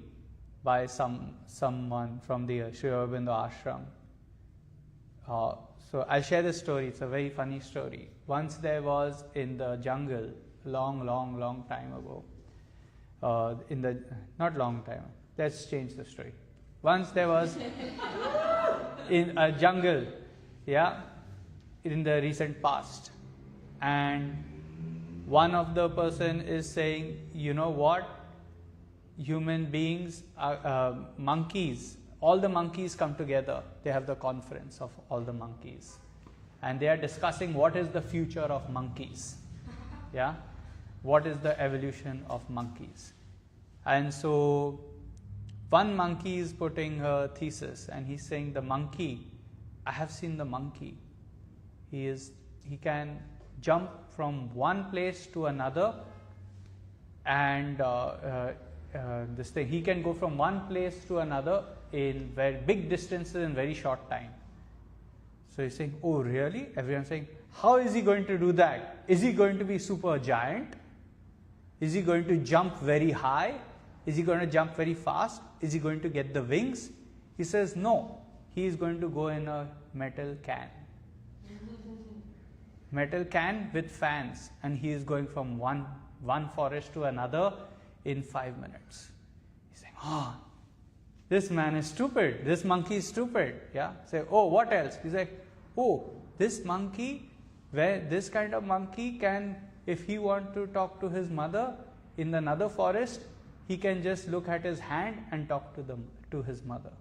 by someone from the Sri Aurobindo ashram. So I'll share this story. It's a very funny story. Once there was in the jungle, long time ago, not long time, let's change the story. Once there was in a jungle, yeah, in the recent past, and one of the person is saying, you know what, human beings are monkeys. All the monkeys come together. They have the conference of all the monkeys, and they are discussing what is the future of monkeys. Yeah, what is the evolution of monkeys? And so one monkey is putting a thesis, and he's saying the monkey, I have seen the monkey. He can jump from one place to another, and he can go from one place to another in very big distances in very short time. So he's saying, oh really? Everyone's saying, how is he going to do that? Is he going to be super giant? Is he going to jump very high? Is he going to jump very fast? Is he going to get the wings? He says no, he is going to go in a metal can. Metal can with fans, and he is going from one forest to another in 5 minutes. He's saying, this man is stupid, this monkey is stupid. Yeah. Say, oh, what else? He's like, oh, this monkey, this kind of monkey can, if he want to talk to his mother in another forest, he can just look at his hand and talk to his mother.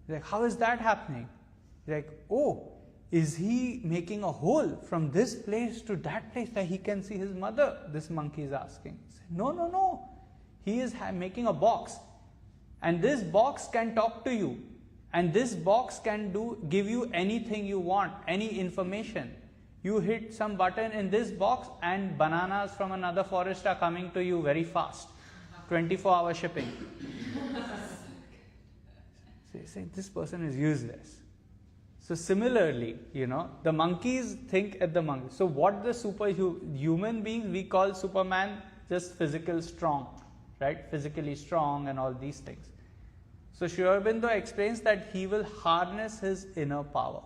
He's like, how is that happening? He's like, oh, is he making a hole from this place to that place that he can see his mother? This monkey is asking. No. He is making a box, and this box can talk to you, and this box can give you anything you want, any information. You hit some button in this box, and bananas from another forest are coming to you very fast. 24-hour shipping. So you say, this person is useless. So similarly, you know, the monkeys think at the monkey. So what the human beings we call Superman, just physical strong, right? Physically strong and all these things. So Sri Aurobindo explains that he will harness his inner power.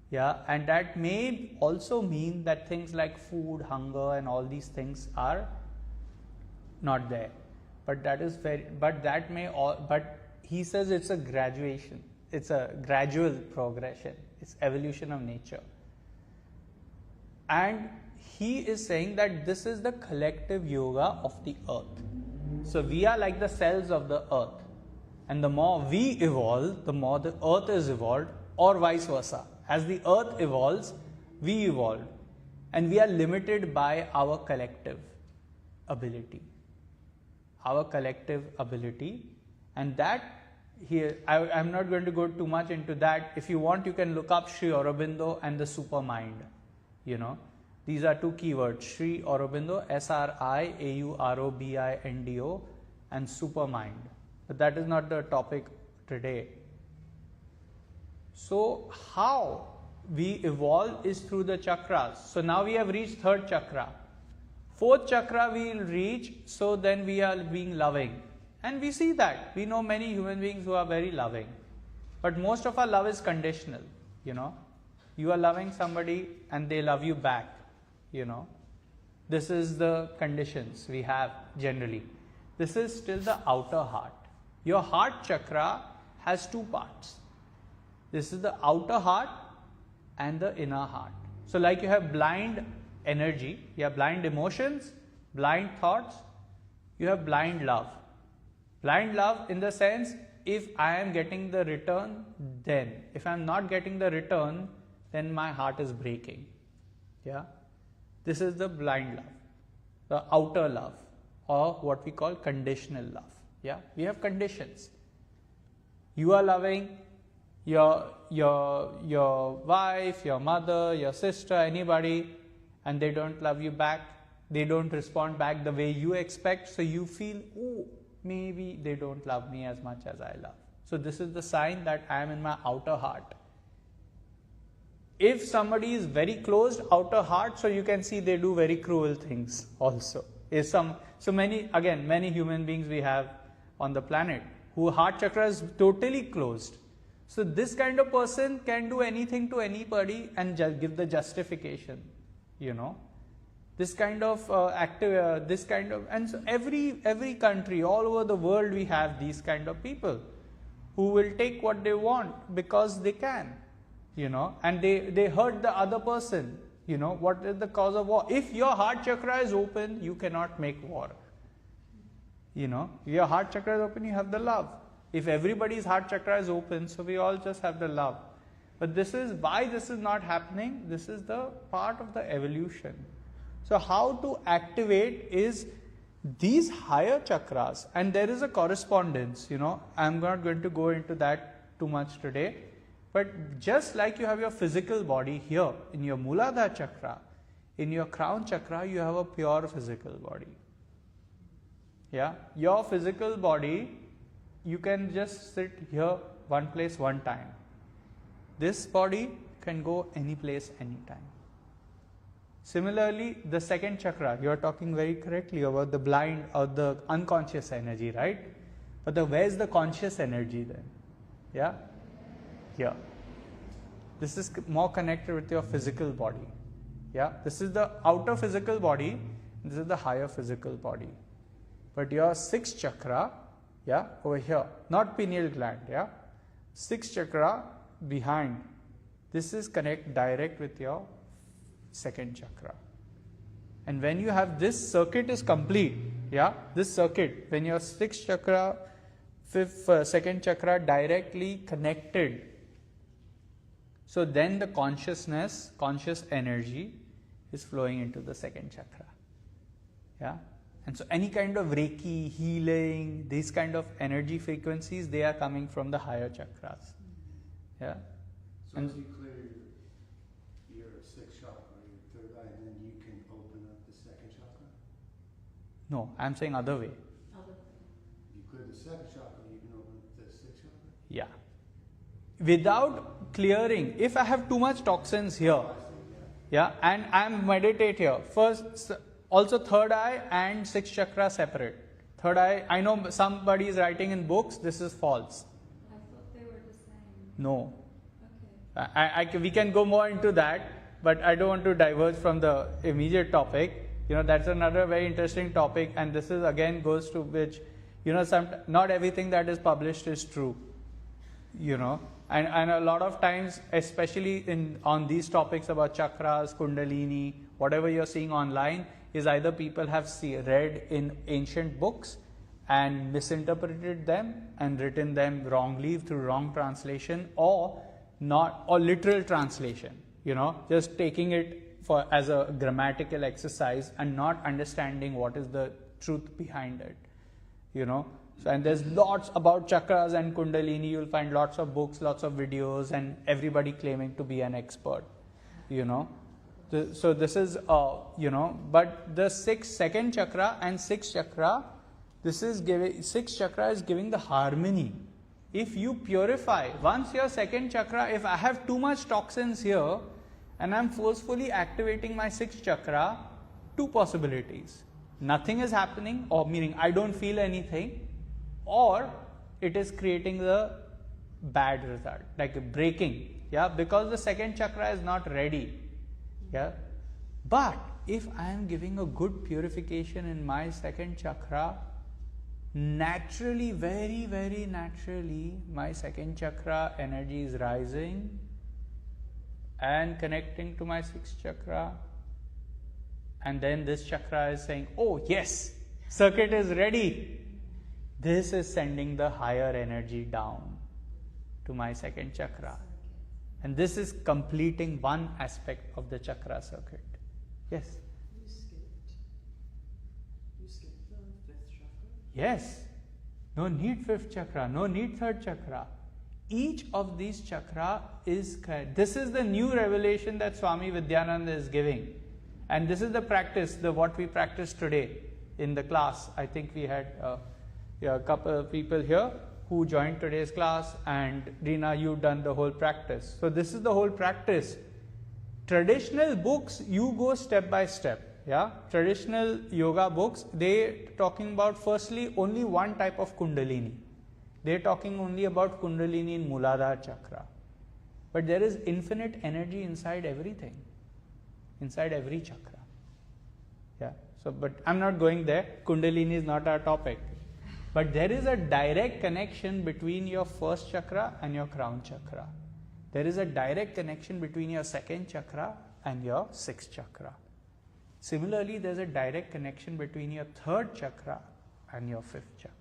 Yeah, and that may also mean that things like food, hunger, and all these things are not there. But but he says it's a graduation. It's a gradual progression. It's evolution of nature. And he is saying that this is the collective yoga of the earth. So we are like the cells of the earth. And the more we evolve, the more the earth is evolved, or vice versa. As the earth evolves, we evolve. And we are limited by our collective ability. And that here, I'm not going to go too much into that. If you want, you can look up Sri Aurobindo and the Supermind. You know, these are two keywords: Sri Aurobindo, SRIAUROBINDO, and Supermind. But that is not the topic today. So how we evolve is through the chakras. So now we have reached third chakra. Fourth chakra we will reach, so then we are being loving. And we see that. We know many human beings who are very loving. But most of our love is conditional, you know. You are loving somebody and they love you back, you know. This is the conditions we have generally. This is still the outer heart. Your heart chakra has two parts. This is the outer heart and the inner heart. So like you have blind energy, you have blind emotions, blind thoughts, you have blind love. Blind love in the sense, if I am getting the return, then. If I am not getting the return, then my heart is breaking. Yeah? This is the blind love, the outer love, or what we call conditional love. Yeah? We have conditions. You are loving your wife, your mother, your sister, anybody, and they don't love you back. They don't respond back the way you expect. So you feel, oh, maybe they don't love me as much as I love. So this is the sign that I am in my outer heart. If somebody is very closed outer heart, so you can see they do very cruel things also. Many human beings we have on the planet whose heart chakra is totally closed. So this kind of person can do anything to anybody and give the justification, you know. This kind of and so every country all over the world we have these kind of people who will take what they want because they can, you know, and they hurt the other person, you know. What is the cause of war? If your heart chakra is open, you cannot make war, you know. If your heart chakra is open, you have the love. If everybody's heart chakra is open, so we all just have the love. But this is why this is not happening. This is the part of the evolution. So how to activate is these higher chakras, and there is a correspondence, you know. I'm not going to go into that too much today, but just like you have your physical body here in your Muladhara chakra, in your crown chakra you have a pure physical body. Yeah, your physical body, you can just sit here one place one time. This body can go any place anytime. Similarly, the second chakra, you are talking very correctly about the blind or the unconscious energy, right? But where's the conscious energy then? Yeah? Here. This is more connected with your physical body. Yeah? This is the outer physical body, this is the higher physical body. But your sixth chakra, yeah, over here, not pineal gland, yeah? Sixth chakra behind, this is connect direct with your second chakra. And when you have this circuit is complete, yeah, this circuit, when your sixth chakra, second chakra directly connected, so then the conscious energy is flowing into the second chakra. Yeah. And so any kind of Reiki, healing, these kind of energy frequencies, they are coming from the higher chakras. Yeah. So as you clear your sixth chakra, your third eye, then you can open up the second chakra? No, I'm saying other way. You clear the second chakra, you can open up the sixth chakra? Yeah. Without clearing, if I have too much toxins here, yeah, and I'm meditate here, first, also third eye and sixth chakra separate. Third eye, I know somebody is writing in books, this is false. I thought they were the same. No. Okay. We can go more into that, but I don't want to diverge from the immediate topic. You know, that's another very interesting topic, and this is again goes to which, you know, not everything that is published is true. You know, and a lot of times, especially on these topics about chakras, kundalini, whatever you're seeing online, is either people have read in ancient books and misinterpreted them and written them wrongly through wrong translation, or literal translation, you know, just taking it as a grammatical exercise and not understanding what is the truth behind it, you know. So, and there's lots about chakras and kundalini, you'll find lots of books, lots of videos, and everybody claiming to be an expert, you know. So this is, you know, but the second chakra and sixth chakra, sixth chakra is giving the harmony. If you purify, once your second chakra, if I have too much toxins here and I'm forcefully activating my sixth chakra two possibilities. Nothing is happening, or meaning I don't feel anything, or it is creating the bad result, like a breaking, yeah, because the second chakra is not ready, yeah. But if I am giving a good purification in my second chakra, naturally, very, very naturally, my second chakra energy is rising and connecting to my sixth chakra. And then this chakra is saying, oh yes, circuit is ready. This is sending the higher energy down to my second chakra. And this is completing one aspect of the chakra circuit. Yes? You skipped the fifth chakra? Yes. No need fifth chakra, no need third chakra. Each of these chakra is, this is the new revelation that Swami Vidyananda is giving. And this is the practice, what we practice today in the class. I think we had a couple of people here who joined today's class, and Reena, you've done the whole practice. So this is the whole practice. Traditional books, you go step by step. Yeah, traditional yoga books, they talking about firstly only one type of Kundalini. They're talking only about Kundalini in Muladhara chakra. But there is infinite energy inside everything, inside every chakra. Yeah. So, but I'm not going there. Kundalini is not our topic. But there is a direct connection between your first chakra and your crown chakra. There is a direct connection between your second chakra and your sixth chakra. Similarly, there's a direct connection between your third chakra and your fifth chakra.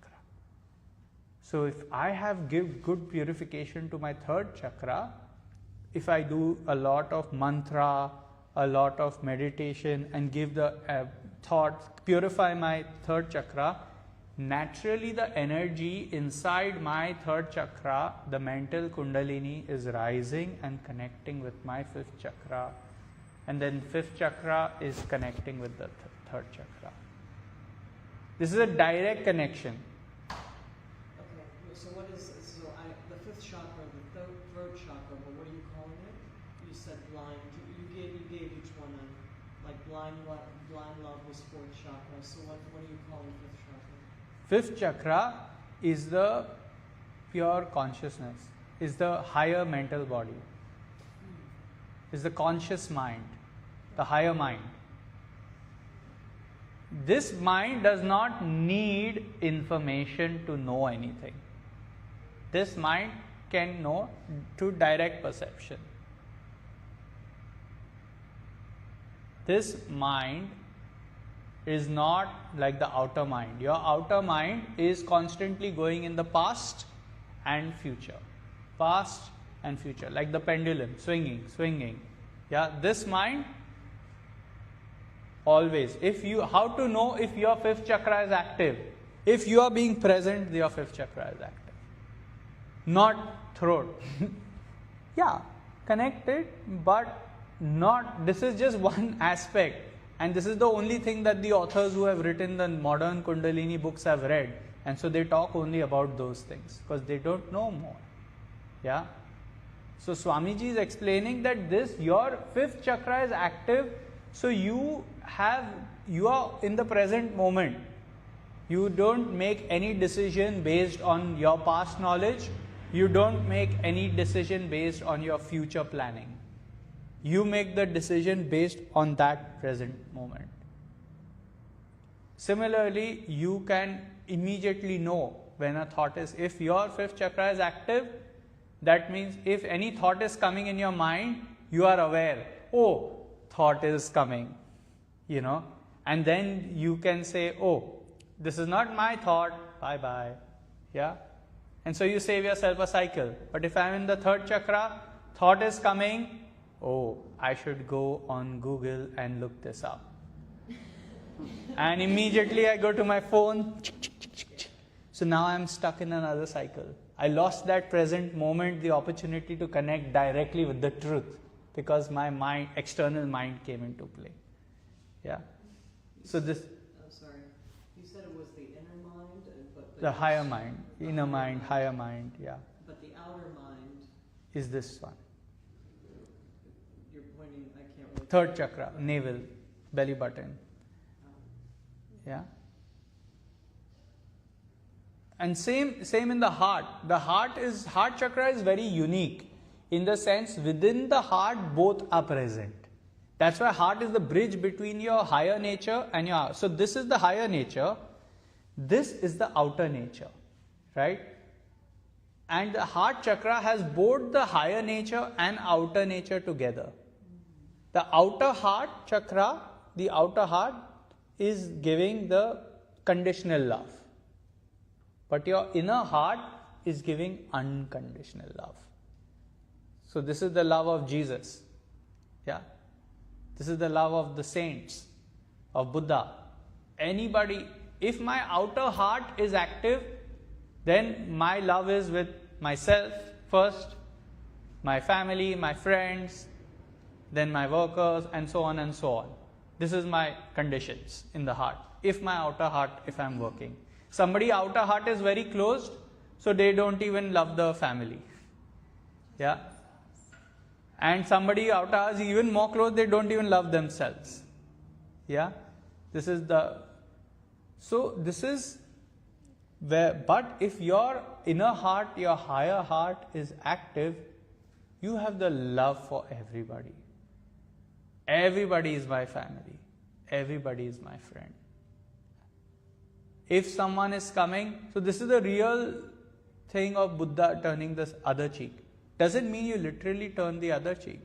So if I have give good purification to my third chakra, if I do a lot of mantra, a lot of meditation, and give the thought, purify my third chakra, naturally the energy inside my third chakra, the mental Kundalini, is rising and connecting with my fifth chakra. And then fifth chakra is connecting with the third chakra. This is a direct connection. Okay, so what is, the fifth chakra, the third chakra, but what are you calling it? You said blind, you gave each one a, like blind love was fourth chakra, so what are you calling fifth chakra? Fifth chakra is the pure consciousness, is the higher mental body, is the conscious mind, the higher mind. This mind does not need information to know anything. This mind can know to direct perception. This mind is not like the outer mind. Your outer mind is constantly going in the past and future. Past and future, like the pendulum, swinging. Yeah, this mind always. How to know if your fifth chakra is active? If you are being present, your fifth chakra is active. Not throat. Yeah, connected, but not. This is just one aspect. And this is the only thing that the authors who have written the modern Kundalini books have read. And so they talk only about those things because they don't know more. Yeah. So Swamiji is explaining that your fifth chakra is active. So you are in the present moment. You don't make any decision based on your past knowledge. You don't make any decision based on your future planning. You make the decision based on that present moment. Similarly, you can immediately know when a thought is, if your fifth chakra is active, that means if any thought is coming in your mind, you are aware, oh, thought is coming, and then you can say, oh, this is not my thought, bye-bye, yeah. And so you save yourself a cycle. But if I'm in the third chakra, thought is coming, oh, I should go on Google and look this up. And immediately I go to my phone. So now I'm stuck in another cycle. I lost that present moment, the opportunity to connect directly with the truth because my external mind came into play. Yeah. So this. I'm sorry. You said it was the inner mind, but the higher mind, inner mind, higher mind. Yeah. But the outer mind is this one. You're pointing. I can't really. Third chakra, navel, belly button. Yeah. And same in the heart. The heart chakra is very unique in the sense within the heart both are present. That's why heart is the bridge between your higher nature and your. So this is the higher nature. This is the outer nature, right? And the heart chakra has both the higher nature and outer nature together. The outer heart chakra, the outer heart is giving the conditional love. But your inner heart is giving unconditional love. So this is the love of Jesus. Yeah. This is the love of the saints, of Buddha. Anybody, if my outer heart is active, then my love is with myself first, my family, my friends, then my workers, and so on and so on. This is my conditions in the heart. If my outer heart, if I'm working. Somebody outer heart is very closed, so they don't even love the family. Yeah. And somebody outer heart is even more closed, they don't even love themselves. Yeah. This is where, but if your inner heart, your higher heart is active, you have the love for everybody. Everybody is my family. Everybody is my friend. If someone is coming, so this is the real thing of Buddha turning this other cheek. Doesn't mean you literally turn the other cheek.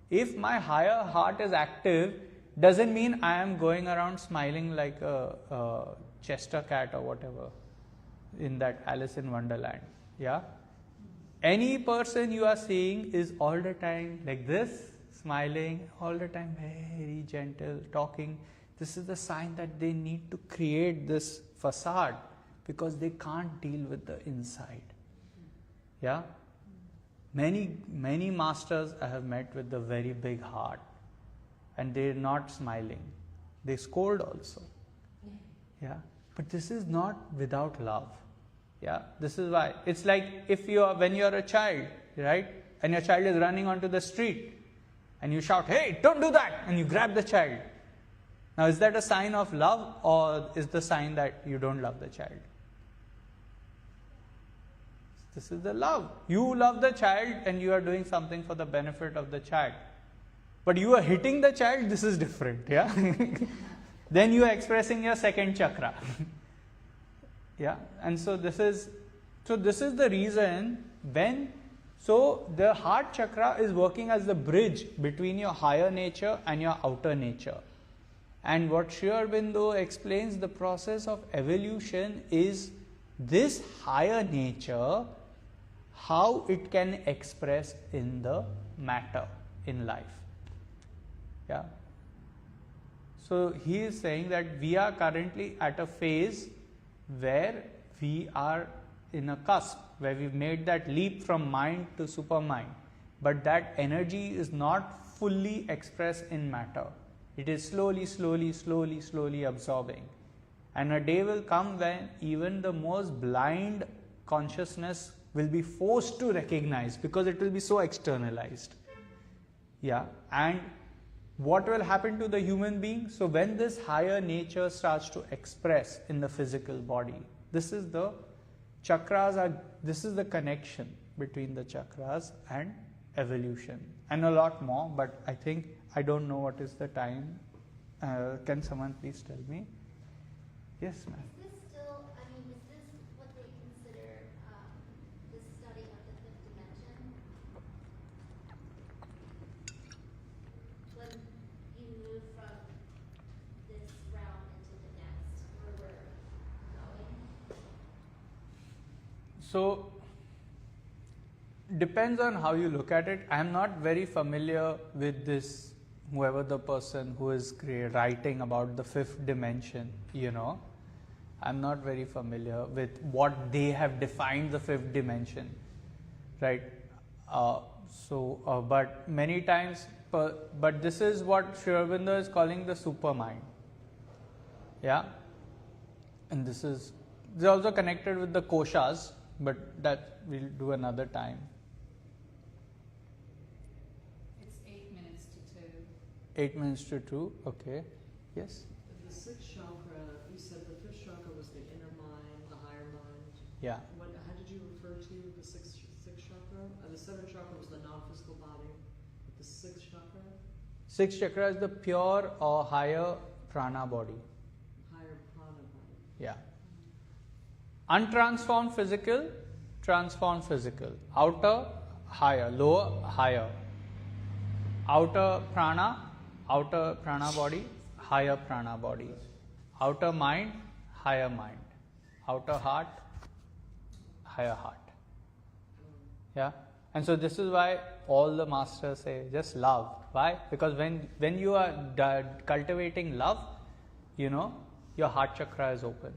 If my higher heart is active, doesn't mean I am going around smiling like a Chester cat or whatever in that Alice in Wonderland. Yeah? Any person you are seeing is all the time like this, smiling, all the time very gentle, talking. This is the sign that they need to create this facade because they can't deal with the inside. Yeah? Many masters I have met with a very big heart and they're not smiling. They scold also. Yeah? But this is not without love. Yeah? This is why. It's like when you're a child, right? And your child is running onto the street and you shout, "Hey, don't do that!" and you grab the child. Now, is that a sign of love or is the sign that you don't love the child? This is the love. You love the child and you are doing something for the benefit of the child. But you are hitting the child, this is different. Yeah? Then you are expressing your second chakra. Yeah? And so this is the reason the heart chakra is working as the bridge between your higher nature and your outer nature. And what Sri Aurobindo explains, the process of evolution is this higher nature, how it can express in the matter in life. Yeah. So he is saying that we are currently at a phase where we are in a cusp, where we've made that leap from mind to supermind. But that energy is not fully expressed in matter. It is slowly absorbing. And a day will come when even the most blind consciousness will be forced to recognize because it will be so externalized. Yeah. And what will happen to the human being? So when this higher nature starts to express in the physical body, this is the connection between the chakras and evolution. And a lot more, but I don't know what is the time. Can someone please tell me? Yes, ma'am. Is this what they consider the study of the fifth dimension? When you move from this realm into the next, where we're going? So, depends on how you look at it. I am not very familiar with this, whoever the person who is writing about the fifth dimension, I'm not very familiar with what they have defined the fifth dimension, right? But many times, but this is what Sri Aurobindo is calling the supermind. Yeah? And this is also connected with the koshas, but that we'll do another time. It's 8 minutes to 2. 8 minutes to 2, okay. Yes? The sixth chakra, Yeah. How did you refer to the sixth chakra? The seventh chakra was the non-physical body. The sixth chakra? Sixth chakra is the pure or higher prana body. Higher prana body. Yeah. Untransformed physical, transformed physical. Outer, higher. Lower, higher. Outer prana body, higher prana body. Outer mind, higher mind. Outer heart, higher heart. Yeah. And so this is why all the masters say just love. Why? Because when you are cultivating love, your heart chakra is open.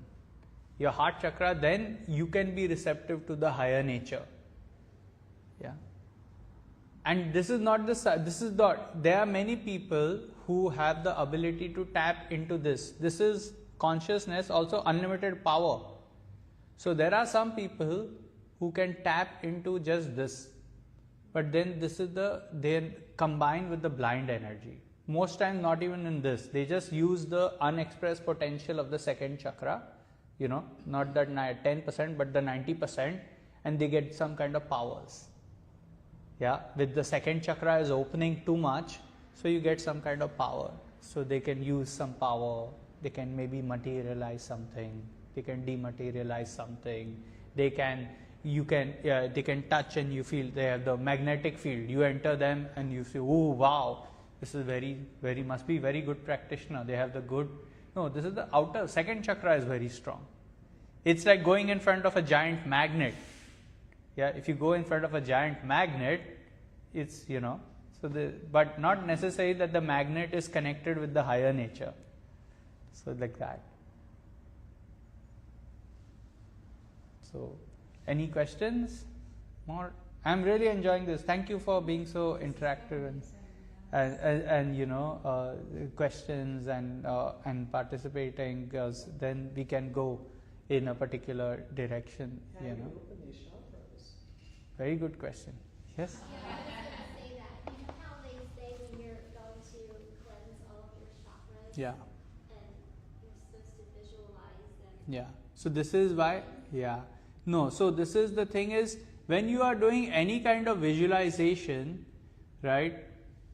Your heart chakra, then you can be receptive to the higher nature. Yeah. And this is not there are many people who have the ability to tap into this. This is consciousness, also unlimited power. So there are some people who can tap into just this. But then they're combined with the blind energy. Most times not even in this. They just use the unexpressed potential of the second chakra, not that 10%, but the 90%, and they get some kind of powers. Yeah, with the second chakra is opening too much, so you get some kind of power. So they can use some power, they can maybe materialize something, they can dematerialize something, they can touch and you feel they have the magnetic field. You enter them and you feel, oh wow, this is must be very good practitioner. They have the good. No, this is the outer, second chakra is very strong. It's like going in front of a giant magnet. Yeah, if you go in front of a giant magnet, it's, but not necessarily that the magnet is connected with the higher nature. So like that. So, any questions? More? I'm really enjoying this. Thank you for being so interactive and questions and participating, because then we can go in a particular direction. How do you open these chakras? Very good question. Yes. Yeah, I was going to say that. You know how they say when you're going to cleanse all of your chakras? Yeah. And you're supposed to visualize them. Yeah. So this is why. Yeah. No. So this is the thing is, when you are doing any kind of visualization, right?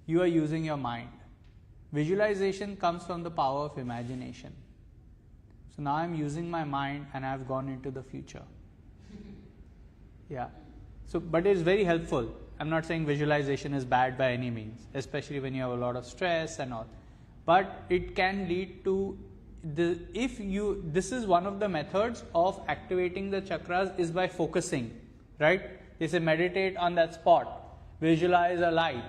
You are using your mind. Visualization comes from the power of imagination. So now I'm using my mind and I've gone into the future. Yeah. So, but it's very helpful. I'm not saying visualization is bad by any means, especially when you have a lot of stress and all. But it can lead to this is one of the methods of activating the chakras is by focusing, right? They say meditate on that spot, visualize a light.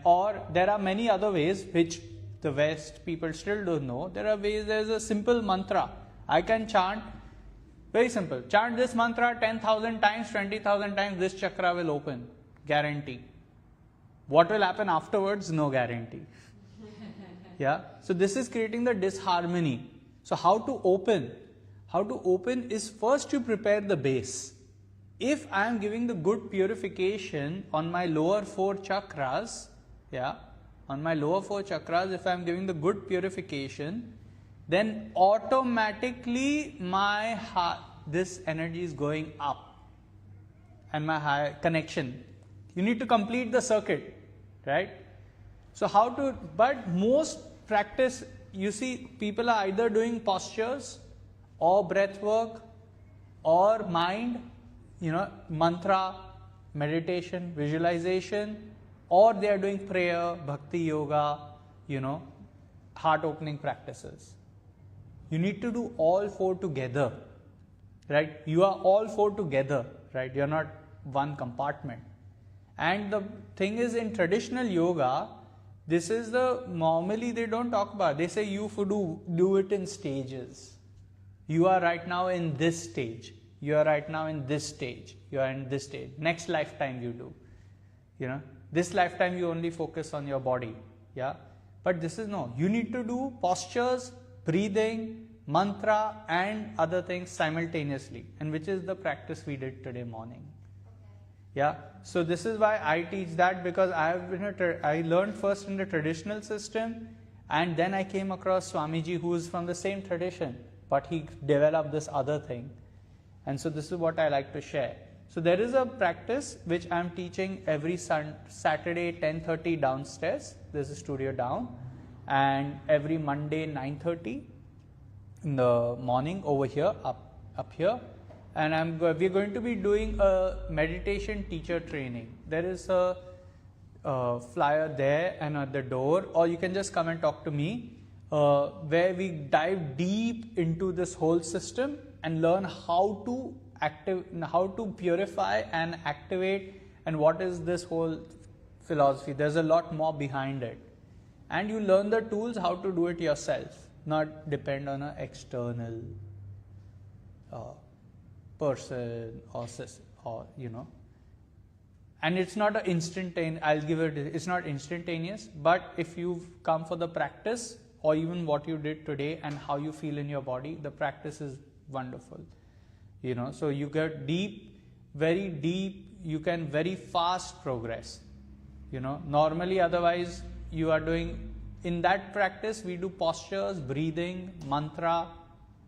Or there are many other ways which the West people still don't know. There are ways, there's a simple mantra. I can chant, very simple. Chant this mantra 10,000 times, 20,000 times, this chakra will open. Guarantee. What will happen afterwards? No guarantee. Yeah. So this is creating the disharmony. So how to open? How to open is first you prepare the base. If I am giving the good purification on my lower 4 chakras, on my lower 4 chakras, if I am giving the good purification, then automatically my heart, this energy is going up, and my high connection. You need to complete the circuit, right? So but most practice, you see, people are either doing postures or breath work or mind, mantra, meditation, visualization, or they are doing prayer, bhakti yoga, heart opening practices. You need to do all 4 together, right? You are all 4 together, right? You are not one compartment. And the thing is, in traditional yoga, this is normally they don't talk about. They say you do it in stages. You are right now in this stage. You are right now in this stage. You are in this stage. Next lifetime you do. This lifetime you only focus on your body. Yeah. But this is no. You need to do postures, breathing, mantra, and other things simultaneously. And which is the practice we did today morning. Yeah. So this is why I teach that, because I learned first in the traditional system, and then I came across Swamiji, who is from the same tradition, but he developed this other thing. And so this is what I like to share. So there is a practice which I'm teaching every Saturday 10:30 downstairs. There's a studio down, and every Monday 9:30 in the morning over here, up here. And we're going to be doing a meditation teacher training. There is a flyer there and at the door, or you can just come and talk to me, where we dive deep into this whole system and learn how to purify and activate, and what is this whole philosophy. There's a lot more behind it, and you learn the tools how to do it yourself, not depend on an external person or and it's not instantaneous. It's not instantaneous, but if you've come for the practice, or even what you did today and how you feel in your body, the practice is wonderful. So you get deep, very deep, you can very fast progress. Normally otherwise you are doing, in that practice we do postures, breathing, mantra,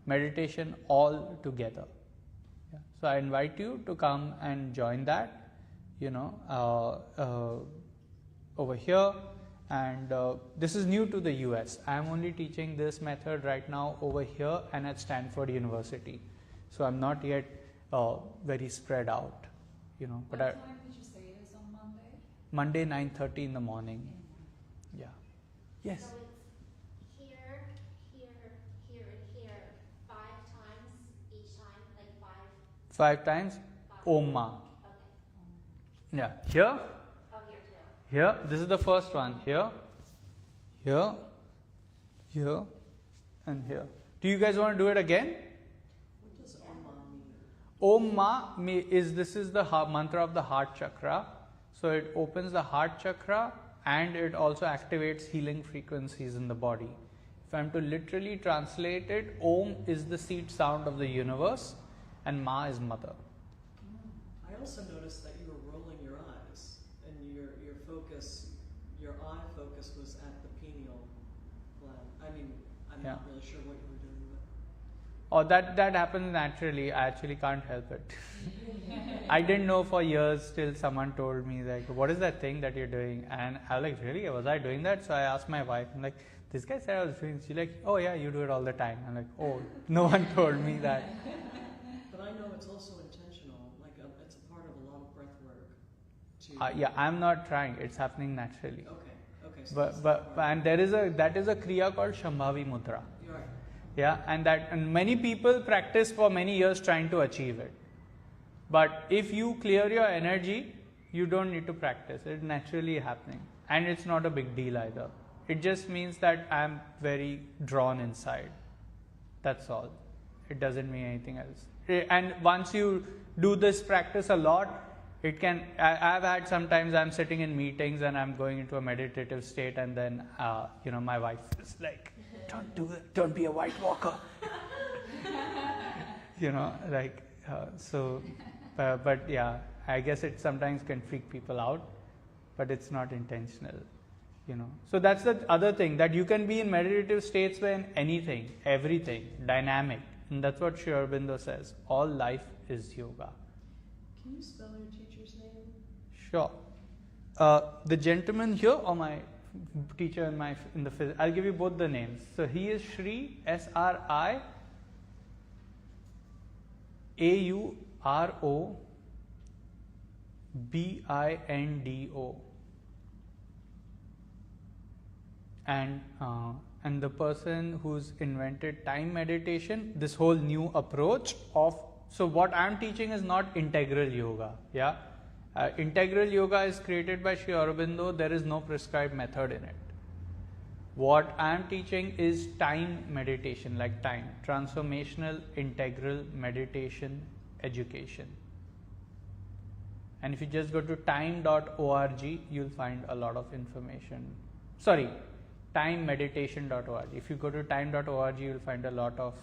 meditation all together. So I invite you to come and join that, over here. And this is new to the US. I am only teaching this method right now over here and at Stanford University. So I'm not yet very spread out, But What time did you say it is on Monday? Monday 9:30 in the morning. Yeah. Yes. So it's here, here, here, and here 5 times each time, like 5 times. 5. Om Ma. Okay. Yeah. Here. Oh, here too. Here. This is the first one. Here. Here. Here. And here. Do you guys want to do it again? What does Om Ma mean? Om Ma this is the mantra of the heart chakra. So it opens the heart chakra, and it also activates healing frequencies in the body. If I'm to literally translate it, Om is the seed sound of the universe, and Ma is mother. I also noticed that you were rolling your eyes, and your focus, your eye focus was at the pineal gland. I mean, I'm not really sure what you were doing, but Oh, that happens naturally. I actually can't help it. I didn't know for years till someone told me, like, what is that thing that you're doing? And I was like, really? Was I doing that? So I asked my wife, I'm like, this guy said I was doing. She's like, oh yeah, you do it all the time. I'm like, oh, no one told me that. But I know it's also intentional. Like it's a part of a lot of breath work. Yeah, I'm not trying. It's happening naturally. Okay. So But and that is a kriya called Shambhavi Mudra. you're right. Yeah, and many people practice for many years trying to achieve it. But if you clear your energy, you don't need to practice. It's naturally happening. And it's not a big deal either. It just means that I'm very drawn inside. That's all. It doesn't mean anything else. And once you do this practice a lot, it can, I've had sometimes I'm sitting in meetings and I'm going into a meditative state, and then, my wife is like, don't do it, don't be a white walker. But yeah, I guess it sometimes can freak people out, but it's not intentional, So that's the other thing, that you can be in meditative states when anything, everything, dynamic. And that's what Sri Aurobindo says. All life is yoga. Can you spell your teacher's name? Sure. The gentleman here, or my teacher in the physics, I'll give you both the names. So he is Sri, SRI AUROBINDO. And the person who's invented time meditation, this whole new approach of, so what I'm teaching is not integral yoga. Yeah, integral yoga is created by Sri Aurobindo. There is no prescribed method in it. What I'm teaching is time meditation, like time, transformational integral meditation education. And if you just go to time.org, you'll find a lot of information. Sorry, timemeditation.org. If you go to time.org, you'll find a lot of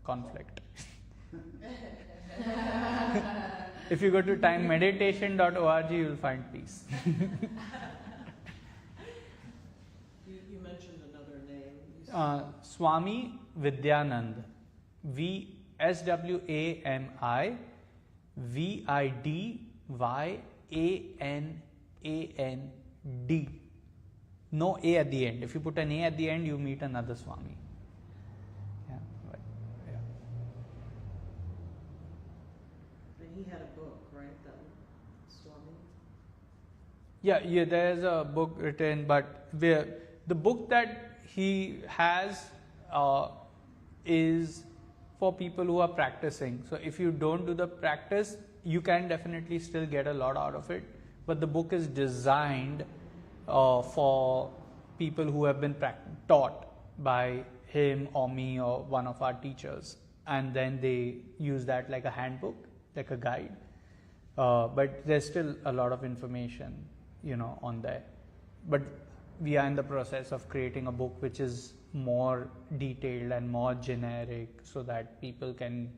conflict. If you go to timemeditation.org, you'll find peace. You mentioned another name. Swami Vidyanand, SWAMIVIDYANAND. No A at the end. If you put an A at the end, you meet another Swami. Yeah, but, yeah. And he had a book, right? That Swami. Yeah, there's a book written, but the book that he has is for people who are practicing. So if you don't do the practice, you can definitely still get a lot out of it. But the book is designed for people who have been taught by him or me or one of our teachers, and then they use that like a handbook, like a guide. But there's still a lot of information, on there. But we are in the process of creating a book which is more detailed and more generic, so that people can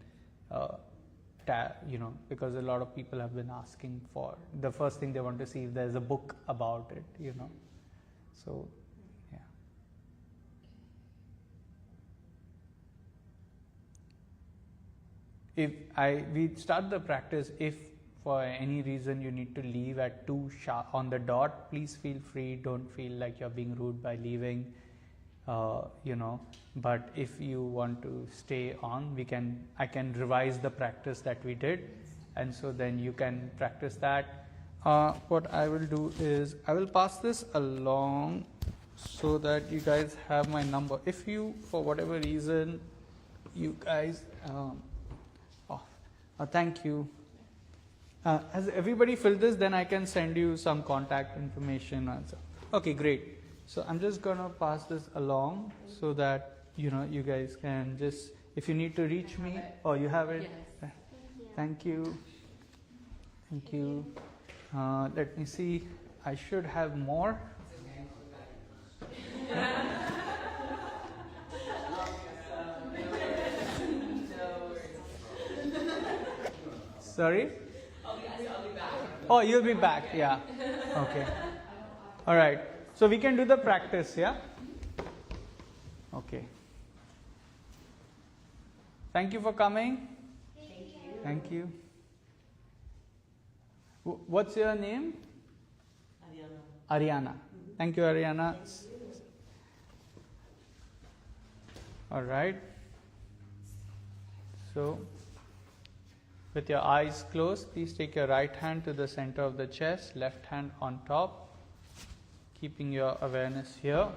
because a lot of people have been asking for, the first thing they want to see if there's a book about it, so yeah. We start the practice. If for any reason you need to leave at 2 sharp on the dot, please feel free. Don't feel like you're being rude by leaving. But if you want to stay on, I can revise the practice that we did, and so then you can practice that. What I will do is I will pass this along so that you guys have my number. If you, for whatever reason, you guys, thank you. Has everybody filled this? Then I can send you some contact information. Okay, great. So I'm just going to pass this along so that, you guys can just, if you need to reach me, you have it? Yes. Thank you. Thank you. Let me see. I should have more. Sorry? I'll be back. Oh, you'll be back. Yeah. Okay. All right. So we can do the practice, yeah? Okay. Thank you for coming. Thank you. What's your name? Ariana. Thank you, Ariana. All right. So, with your eyes closed, please take your right hand to the center of the chest, left hand on top, keeping your awareness here.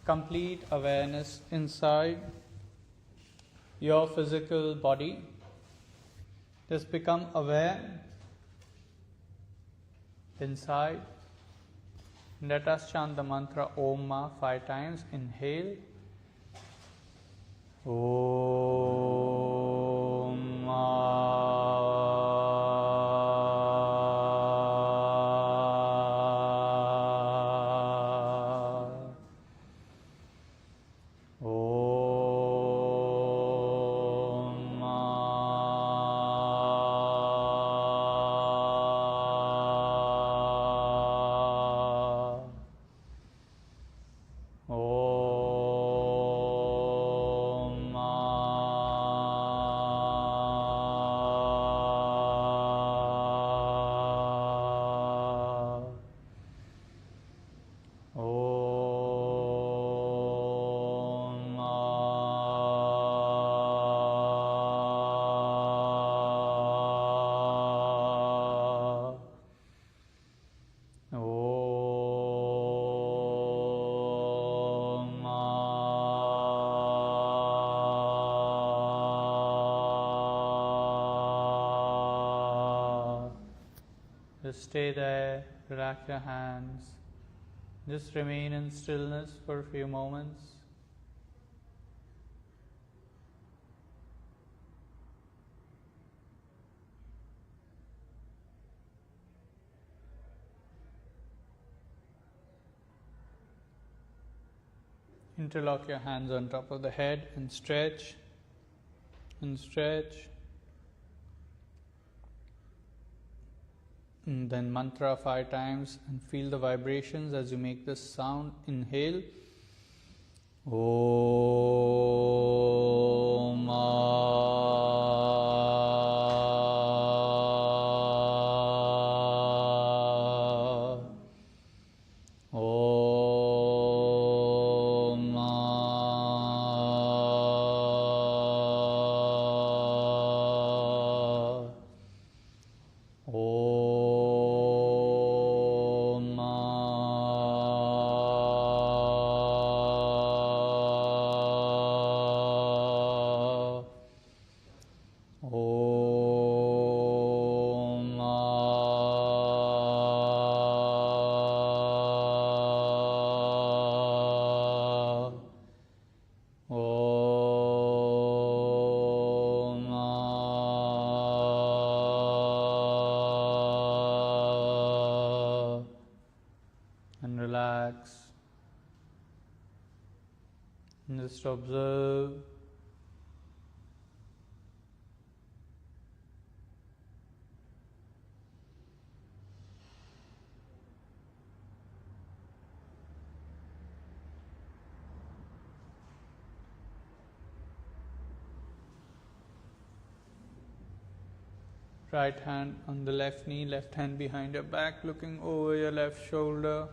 Complete awareness inside your physical body. Just become aware inside. Let us chant the mantra Om Ma 5 times. Inhale. Om Ma. Just stay there, relax your hands. Just remain in stillness for a few moments. Interlock your hands on top of the head and stretch and stretch. And then mantra 5 times and feel the vibrations as you make this sound. Inhale. Om. relax. And just observe. Right hand on the left knee, left hand behind your back, looking over your left shoulder.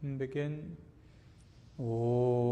And begin. Om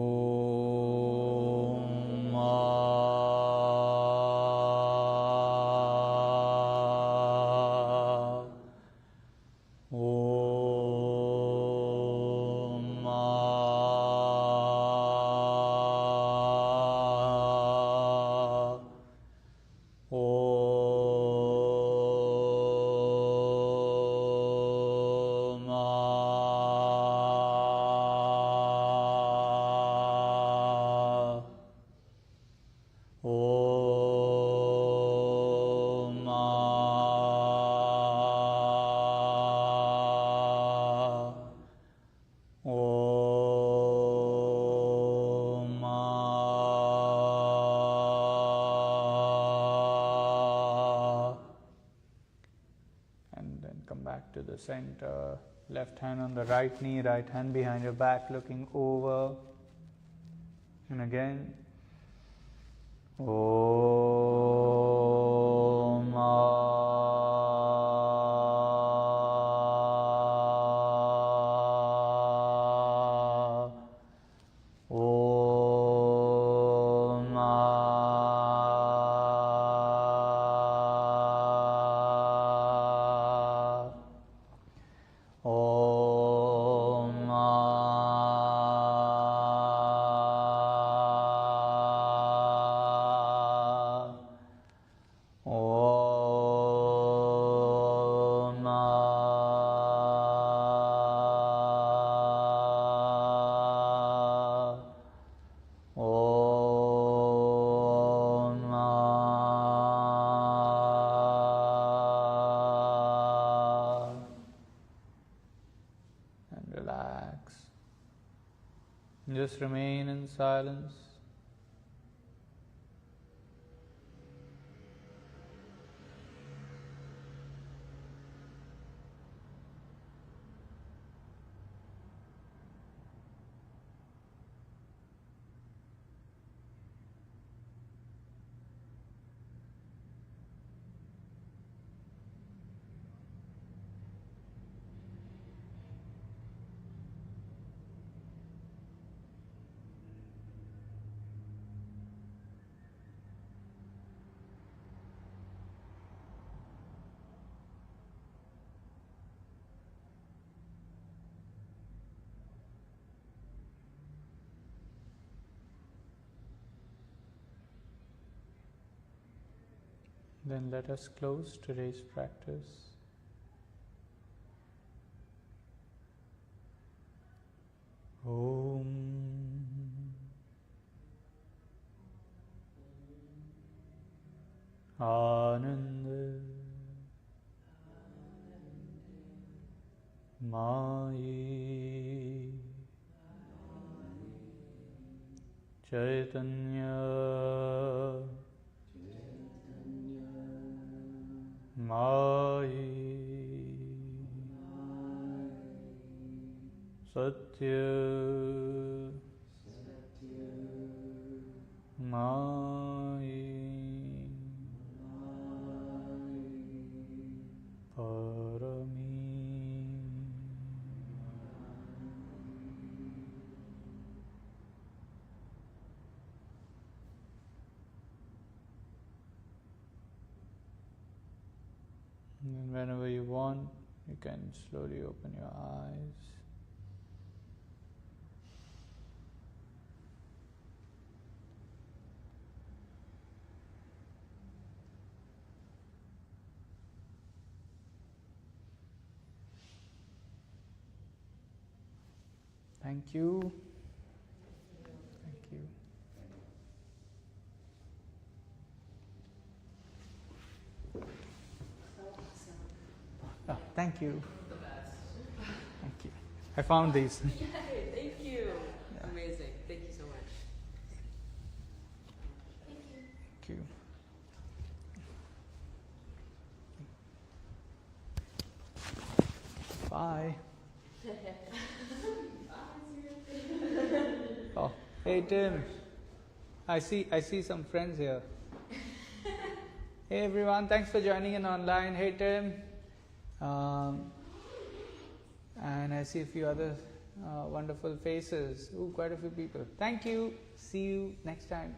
to the center. Left hand on the right knee, right hand behind your back, looking over. And again. Om Just remain in silence. Then let us close today's practice. Om Ananda Mayi Chaitanya Mayi Satya Mayi Parami. And whenever you want, you can slowly open your eyes. Thank you. Thank you. So awesome. Ah. thank you. The best. Thank you. I found these. Yay, thank you. Yeah. Amazing. Thank you so much. Thank you. Thank you. Bye. Oh, hey Tim. I see some friends here. Hey everyone, thanks for joining in online. Hey Tim. And I see a few other wonderful faces. Ooh, quite a few people. Thank you. See you next time.